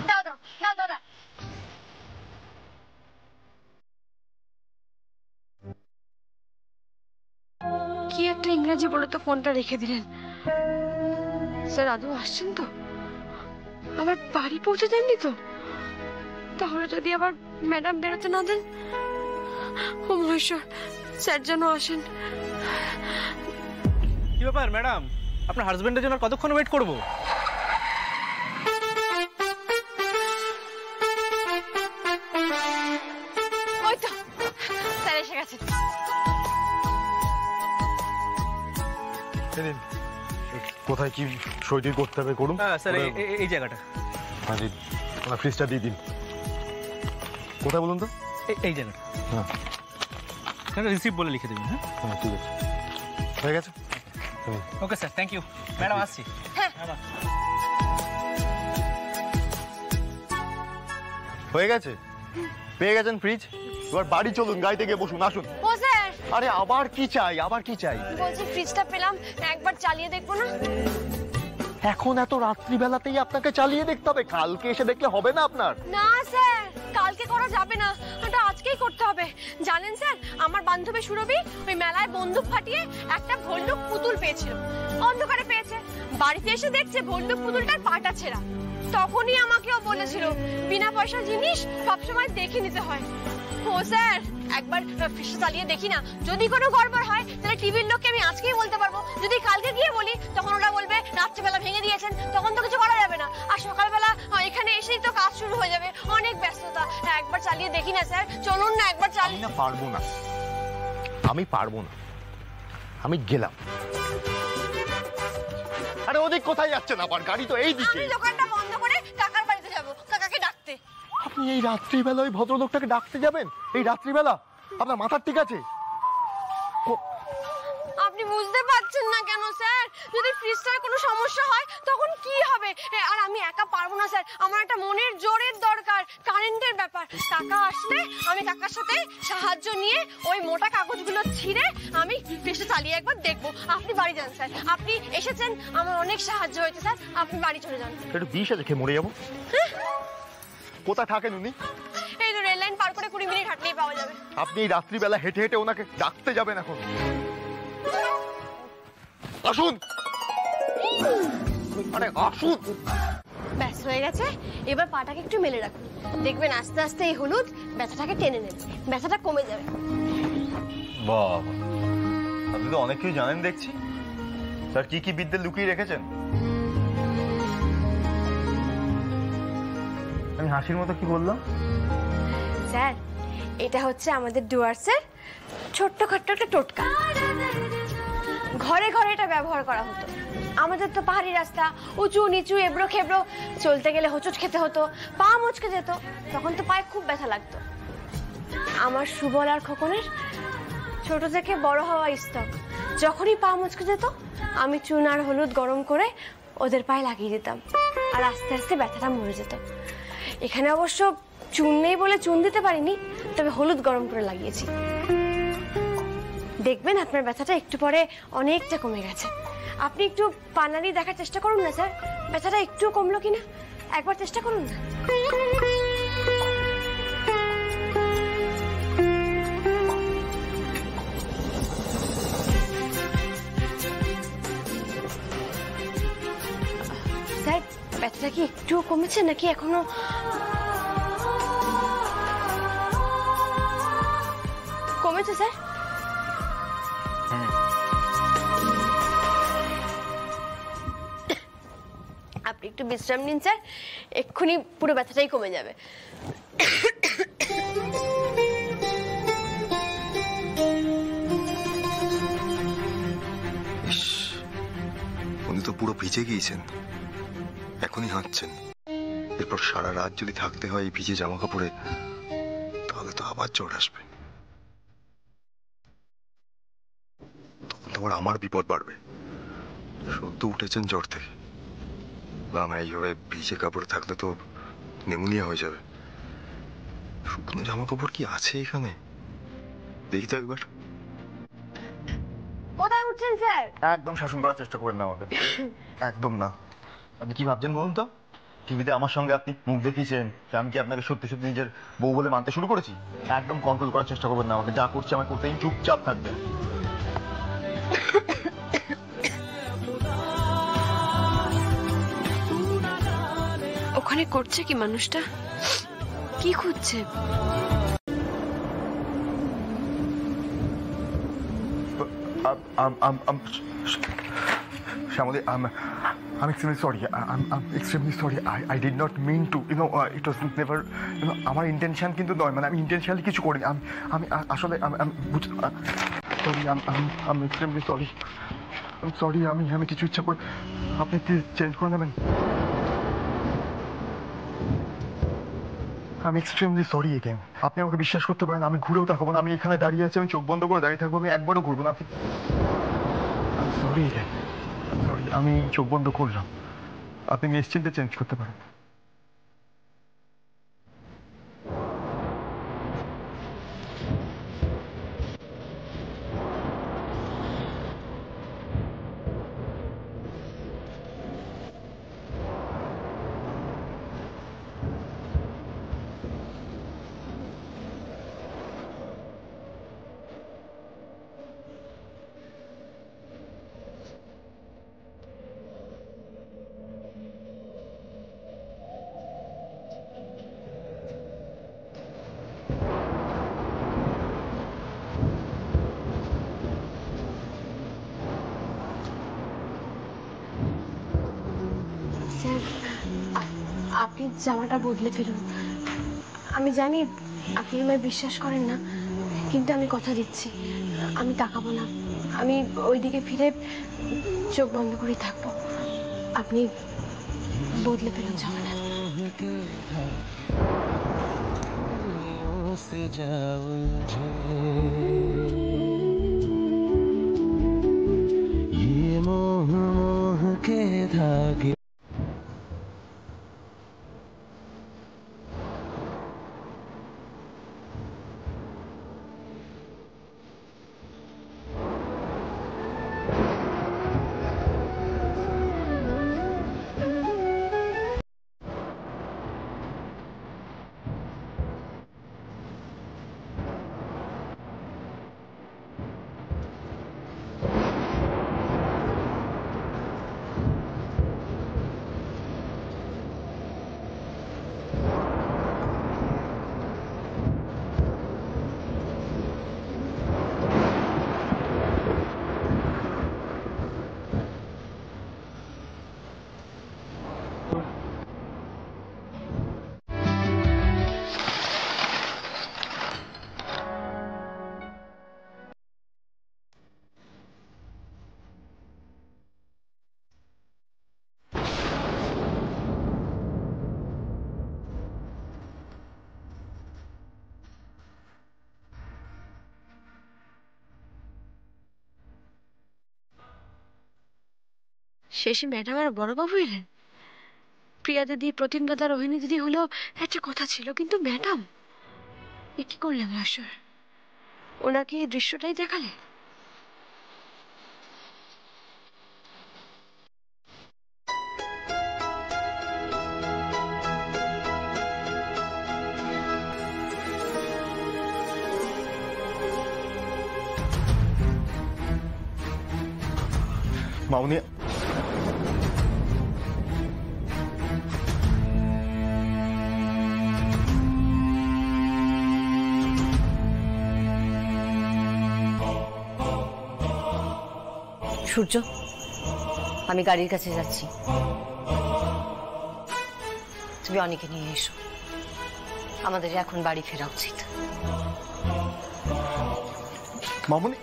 দাও। কি একটা ইংরেজি বলে তো ফোনটা রেখে দিলেন। স্যার আদৌ আসছেন তো? আবার বাড়ি পৌঁছে দেননি তো? তাহলে যদি আবার ম্যাডাম বেরোতে না দেন। ও মহেশ্বর, স্যার যেন আসেন। কি ব্যাপার ম্যাডাম, আপনার হাজবেন্ডের জন্য কতক্ষণ ওয়েট করবো? ওই তো স্যার এসে গেছে। কোথায় কি সই করতে হবে করুন। হ্যাঁ স্যার, এই জায়গাটা। হ্যাঁ, ফ্রিজটা দিয়ে দিন। কোথায় বলুন তো? এই জায়গাটা। হ্যাঁ, রিসিপ্ট বলে লিখে দেবেন। হ্যাঁ ঠিক আছে, হয়ে গেছে। Okay sir, thank you madam, আসছি। হয়ে গেছে, পেয়ে গেছেন ফ্রিজ। এবার বাড়ি চলুন, গাড়িতে গিয়ে বসুন। আসুন। ও স্যার, আরে আবার কি চাই? আবার কি চাই? বলছি ফ্রিজটা পেলাম, একবার চালিয়ে দেখবো না? এখন এত রাত্রিবেলাতেই আপনাকে চালিয়ে দেখতে হবে? কালকে এসে দেখলে হবে না আপনার? না স্যার, কালকে করা যাবে না, এটা আজকেই করতে হবে। জানেন স্যার, আমার বান্ধবী সুরভি ওই মেলায় বন্দুক ফাটিয়ে একটা ভল্লুক পুতুল পেয়েছিল। অন্ধকারে পেয়েছে, বাড়িতে এসে দেখছে ভল্লুক পুতুলটার পাটা ছেঁড়া। তখনই আমাকেও বলেছিল বিনা পয়সা জিনিস সবসময় দেখে নিতে হয়। ও স্যার, একবার ফ্রিজটা চালিয়ে দেখি না, যদি কোনো গড়বড় হয় তাহলে টিভির লোককে আমি আজকেই বলতে পারবো। যদি কালকে গিয়ে বলি তখন ওরা বলবে রাত্রিবেলা ভেঙে দিয়েছেন, তখন তো কিছু করা যাবে না। আর সকালবেলা এখানে এসেই তো কাজ শুরু হয়ে যাবে, অনেক ব্যস্ততা। একবার চালিয়ে দেখি না স্যার, চলুন না একবার চালিয়ে। না, পারবো না, আমি পারবো না, আমি গেলাম। আরে ওদিক কোথায় যাচ্ছেন আবার? গাড়ি তো এই দিকে। আমি দোকানটা বন্ধ করে কাকার বাড়িতে যাব, কাকাকে ডাকতে। আপনি এই রাত্রিবেলা ওই ভদ্রলোকটাকে ডাকতে যাবেন? এই রাত্রিবেলা? আপনার মাথা ঠিক আছে? আপনি বুঝতে পারছেন না কেন স্যার? যদি ফ্রিজটার কোনো সমস্যা হয় তখন কি হবে? আর আমি একা পারবো না স্যার, আমার একটা মনের জোরের দরকার, কারেন্টের ব্যাপার। কাকা আসলে আমি কাকার সাথে সাহায্য নিয়ে ওই মোটা কাগজগুলো ছিঁড়ে আমি ফ্রিজটা চালিয়ে একবার দেখবো। আপনি বাড়ি যান স্যার, আপনি এসেছেন, আমার অনেক সাহায্য হয়েছে স্যার, আপনি বাড়ি চলে যান। একটু বিষ আছে, খেয়ে মরে যাবো। কোথায় থাকেন উনি? এই তো রেল লাইন পার করে 20 মিনিট হাঁটলেই পাওয়া যাবে। আপনি এই রাত্রিবেলা হেঁটে হেঁটে ওনাকে ডাকতে যাবেন এখন? আসুন, আরে আসুন। ব্যাস হয়ে গেছে, এবার পাটাকে একটু মেলে রাখুন, দেখবেন আস্তে আস্তে এই হলুদ ব্যথাটাকে টেনে নেবে, ব্যথাটা কমে যাবে। বাবা, আপনি তো অনেক কিছু জানেন দেখছি। স্যার কি কি বিদ্যে লুকিয়ে রেখেছেন? আমি হাসির মতো কি বললাম? স্যার, এটা হচ্ছে আমাদের ডুয়ার্সের ছোট্টখাট্ট একটা টোটকা। ঘরে ঘরে এটা ব্যবহার করা হতো। আমাদের তো পাহাড়ি রাস্তা, উঁচু নিচু এবড়ো খেবড়ো, চলতে গেলে হোঁচট খেতে হতো, পা মুচকে যেত, তখন তো পায়ে খুব ব্যথা লাগতো। আমার সুবল আর খোকনের ছোট থেকে বড় হওয়া স্তক, যখনই পা মুচকে যেত আমি চুন আর হলুদ গরম করে ওদের পায়ে লাগিয়ে দিতাম, আর আস্তে আস্তে ব্যথাটা মরে যেত। এখানে অবশ্য চুন নেই বলে চুন দিতে পারিনি, তবে হলুদ গরম করে লাগিয়েছি। দেখবেন আপনার ব্যথাটা একটু পরে অনেকটা কমে গেছে। আপনি একটু পানারি দেখার চেষ্টা করুন না স্যার, ব্যথাটা একটু কমলো কিনা একবার চেষ্টা করুন না। স্যার, ব্যথাটা কি একটু কমেছে নাকি এখনো? কমেছে স্যার? আপনি একটু বিশ্রাম নিন স্যার, এক্ষুনি পুরো ব্যথাটাই কমে যাবে। উনি তো পুরো ভিজে গিয়েছেন, এখনই হাঁটছেন। এরপর সারা রাত যদি থাকতে হয় এই ভিজে জামা কাপড়ে, তাহলে তো আবার জ্বর আসবে। তখন তোমার আমার বিপদ বাড়বে। সদ্য উঠেছেন জ্বর থেকে, বা আমার এইভাবে ভিজে কাপড়ে থাকলে তো নেমোনিয়া হয়ে যাবে। শুকনো জামা কাপড় কি আছে এখানে? দেখি তো একবার। কোথায় উঠছেন স্যার? একদম শাসন করার চেষ্টা করেন না আমাকে, একদম না। আপনি কি ভাবছেন বলুন তো? টিভিতে আমার সঙ্গে আপনি মুখ দেখিয়েছেন, আমি কি আপনাকে সত্যি সত্যি নিজের বউ বলে মানতে শুরু করেছি? একদম কন্ট্রোল করার চেষ্টা করবেন না আমাকে, যা করছি আমার করতেই চুপচাপ থাকবেন। ওখানে করছে কি মানুষটা? কি খুঁজছে? Shamoli, I'm extremely sorry. I'm extremely sorry. I did not mean to. It was never. আমার ইন্টেনশন কিন্তু নয়, মানে আমি ইন্টেনশনালি কিছু করিনি। আমি আসলে sorry, I'm extremely sorry. I'm sorry. আমি কিছু ইচ্ছা করে। আপনি প্লিজ চেঞ্জ করে নেবেন। আমি এক্সট্রিমলি সরি এগেন। আপনি আমাকে বিশ্বাস করতে পারেন, আমি ঘুরেও থাকবো না। আমি এখানে দাঁড়িয়ে আছি, আমি চোখ বন্ধ করে দাঁড়িয়ে থাকবো, আমি একবারও ঘুরবো না। সরি এগেন, সরি, আমি চোখ বন্ধ করলাম। আপনি নিশ্চিন্তে চেঞ্জ করতে পারেন। আপনি জামাটা বদলে ফেলুন। আমি জানি আপনি আমায় বিশ্বাস করেন না, কিন্তু আমি কথা দিচ্ছি আমি তাকাবো না। আমি ওইদিকে ফিরে চোখ বন্ধ করে থাকবো। আপনি বদলে ফেলুন জামাটা। শেষে ম্যাডাম আর বড়বাবু এলেন। প্রিয়া দিদি, প্রতিম দাদা, রোহিণী দিদি হলেও একটা কথা ছিল, কিন্তু ম্যাডাম এ কি করলেন? আসর ওনাকে এই দৃশ্যটাই দেখালে। মামনি, সূর্য, আমি গাড়ির কাছে যাচ্ছি, তুমি অনেকে নিয়ে এসো, আমাদের এখন বাড়ি ফেরা উচিত। মামনি,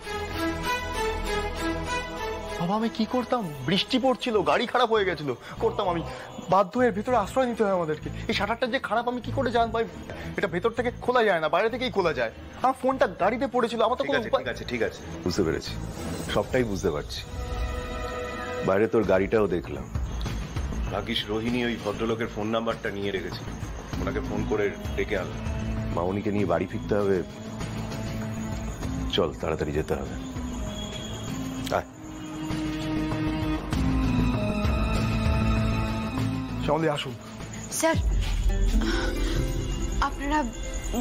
বাবা আমি কি করতাম? বৃষ্টি পড়ছিল, গাড়ি খারাপ হয়ে গেছিল, করতাম আমি বাধ্য হয়ে ভেতরে আশ্রয় নিতে হয় আমাদেরকে। এই শাটারটা যে খারাপ আমি কি করে জানবো? এটা ভেতর থেকে খোলা যায় না, বাইরে থেকেই খোলা যায়। আমার ফোনটা গাড়িতে পড়েছিল, আমার তো কোনো উপায়। ঠিক আছে বুঝতে পেরেছি, সবটাই বুঝতে পারছি। বাইরে তোর গাড়িটাও দেখলাম। ভাগ্যিস রোহিণী ওই ভদ্রলোকের ফোন নাম্বারটা নিয়ে রেখেছে, ওনাকে ফোন করে ডেকে আনলাম। মামনিকে নিয়ে বাড়ি ফিরতে হবে, চল তাড়াতাড়ি যেতে হবে। শ্যামলী আসুন। স্যার, আপনারা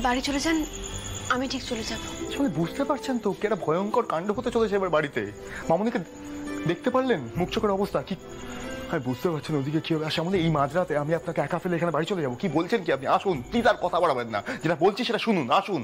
বাড়ি চলে যান, আমি ঠিক চলে যাব। শ্যামলী বুঝতে পারছেন তো কি একটা ভয়ঙ্কর কাণ্ড হতে চলেছে এবার বাড়িতে? মামনিকে দেখতে পারলেন মুখ চোখের অবস্থা কি? আমি বুঝতে পারছেন ওদিকে কি হবে। শ্যামলী এই মাঝরাতে আমি আপনাকে একা ফেলে এখানে বাড়ি চলে যাবো? কি বলছেন কি আপনি? আসুন প্লিজ, আর কথা বাড়াবেন না, যেটা বলছি সেটা শুনুন, আসুন।